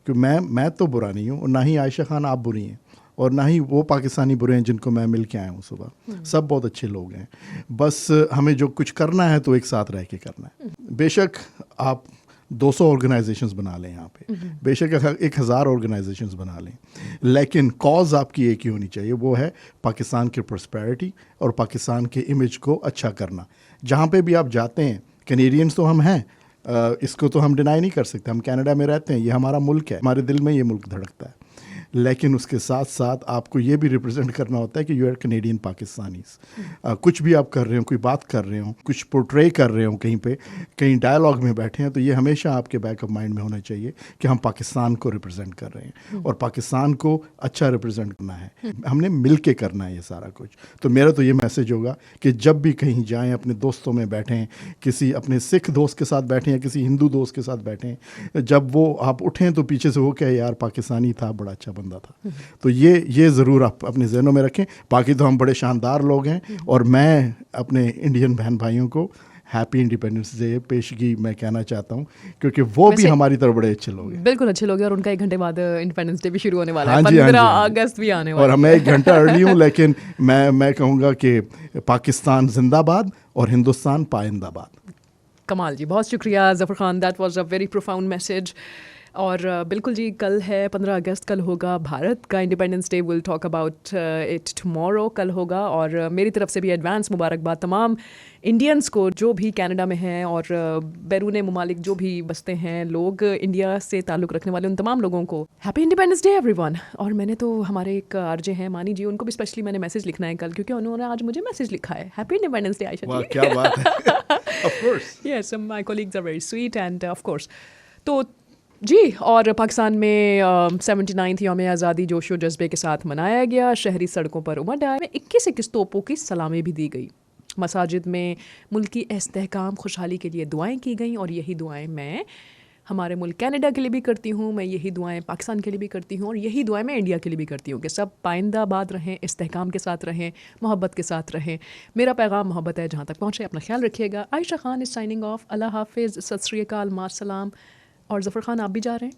S2: क्योंकि मैं तो बुरा नहीं हूँ, और ना ही आयशा खान आप बुरी हैं, और ना ही वो पाकिस्तानी बुरे हैं जिनको मैं मिल के आया हूँ सुबह। सब बहुत अच्छे लोग हैं। बस हमें जो कुछ करना है तो एक साथ रह के करना है। बेशक आप 200 ऑर्गेनाइजेशंस बना लें यहाँ पे, बेशक 1000 ऑर्गेनाइजेशंस बना लें, लेकिन कॉज आपकी एक ही होनी चाहिए, वो है पाकिस्तान की प्रॉस्पेरिटी और पाकिस्तान के इमेज को अच्छा करना। जहाँ पे भी आप जाते हैं, कैनेडियंस तो हम हैं, इसको तो हम डिनाई नहीं कर सकते, हम कनाडा में रहते हैं, ये हमारा मुल्क है, हमारे दिल में ये मुल्क धड़कता है। लेकिन उसके साथ साथ आपको ये भी रिप्रेजेंट करना होता है कि यू आर कैनेडियन पाकिस्तानीज़। कुछ भी आप कर रहे हो, कोई बात कर रहे हो, कुछ पोर्ट्रे कर रहे हो कहीं पे, कहीं डायलॉग में बैठे हैं, तो ये हमेशा आपके बैक ऑफ माइंड में होना चाहिए कि हम पाकिस्तान को रिप्रेजेंट कर रहे हैं और पाकिस्तान को अच्छा रिप्रेजेंट करना है। हमने मिल के करना है ये सारा कुछ। तो मेरा तो ये मैसेज होगा कि जब भी कहीं जाएँ, अपने दोस्तों में बैठें, किसी अपने सिख दोस्त के साथ बैठें या किसी हिंदू दोस्त के साथ बैठें, जब वो आप उठें तो पीछे से वो क्या यार पाकिस्तानी था, बड़ा अच्छा बंदा था। तो ये ज़रूर आप अपने ज़हनों में रखें। बाकी तो हम बड़े शानदार लोग हैं, और मैं अपने इंडियन बहन भाइयों को हैप्पी इंडिपेंडेंस डे पेशगी मैं कहना चाहता हूँ, क्योंकि वो भी हमारी तरह बड़े अच्छे लोग हैं।
S1: बिल्कुल अच्छे लोग हैं, और उनका 1 घंटे बाद इंडिपेंडेंस डे भी शुरू होने वाला है।
S2: हाँ जी, हाँ
S1: 15
S2: जी।
S1: अगस्त भी आने वाला
S2: और
S1: है।
S2: मैं 1 घंटा अर्ली हूँ, लेकिन मैं कहूँगा कि पाकिस्तान जिंदाबाद और हिंदुस्तान पाइंदाबाद।
S1: कमाल जी, बहुत शुक्रिया Zafar Khan, that was a very profound message. और बिल्कुल जी, कल है 15 अगस्त, कल होगा भारत का independence day. Will talk about it tomorrow, कल होगा। और मेरी तरफ से भी एडवांस मुबारकबाद तमाम इंडियंस को जो भी कनाडा में हैं और बैरून ममालिक जो भी बसते हैं लोग, इंडिया से ताल्लुक़ रखने वाले उन तमाम लोगों को हैप्पी इंडिपेंडेंस डे एवरीवन। और मैंने तो हमारे एक आरजे हैं मानी जी, उनको भी स्पेशली मैंने मैसेज लिखना है कल, क्योंकि उन्होंने आज मुझे मैसेज लिखा है, हैप्पी इंडिपेंडेंस डे आयशा
S2: वाह
S1: जी।
S2: क्या बात है। Of course.
S1: Yes, my colleagues are very sweet and of course. तो जी, और पाकिस्तान में 79th यौम आज़ादी जोश व जज्बे के साथ मनाया गया। शहरी सड़कों पर उमड़ आए में 21 तोपों की सलामी भी दी गई। मसाजिद में मुल्की इस्तेहकाम खुशहाली के लिए दुआएं की गई, और यही दुआएं मैं हमारे मुल्क कनाडा के लिए भी करती हूँ, मैं यही दुआएं पाकिस्तान के लिए भी करती हूँ, और यही दुआएं मैं इंडिया के लिए भी करती हूँ कि सब पाइंदाबाद रहें, इस्तेहकाम के साथ रहें, मोहब्बत के साथ रहें। मेरा पैगाम मोहब्बत है, जहाँ तक पहुँचे अपना ख्याल रखिएगा। Ayesha Khan is signing off. अल्लाह हाफिज़, सत श्री अकाल, मास्सलाम। और ज़फ़र खान आप भी जा रहे हैं?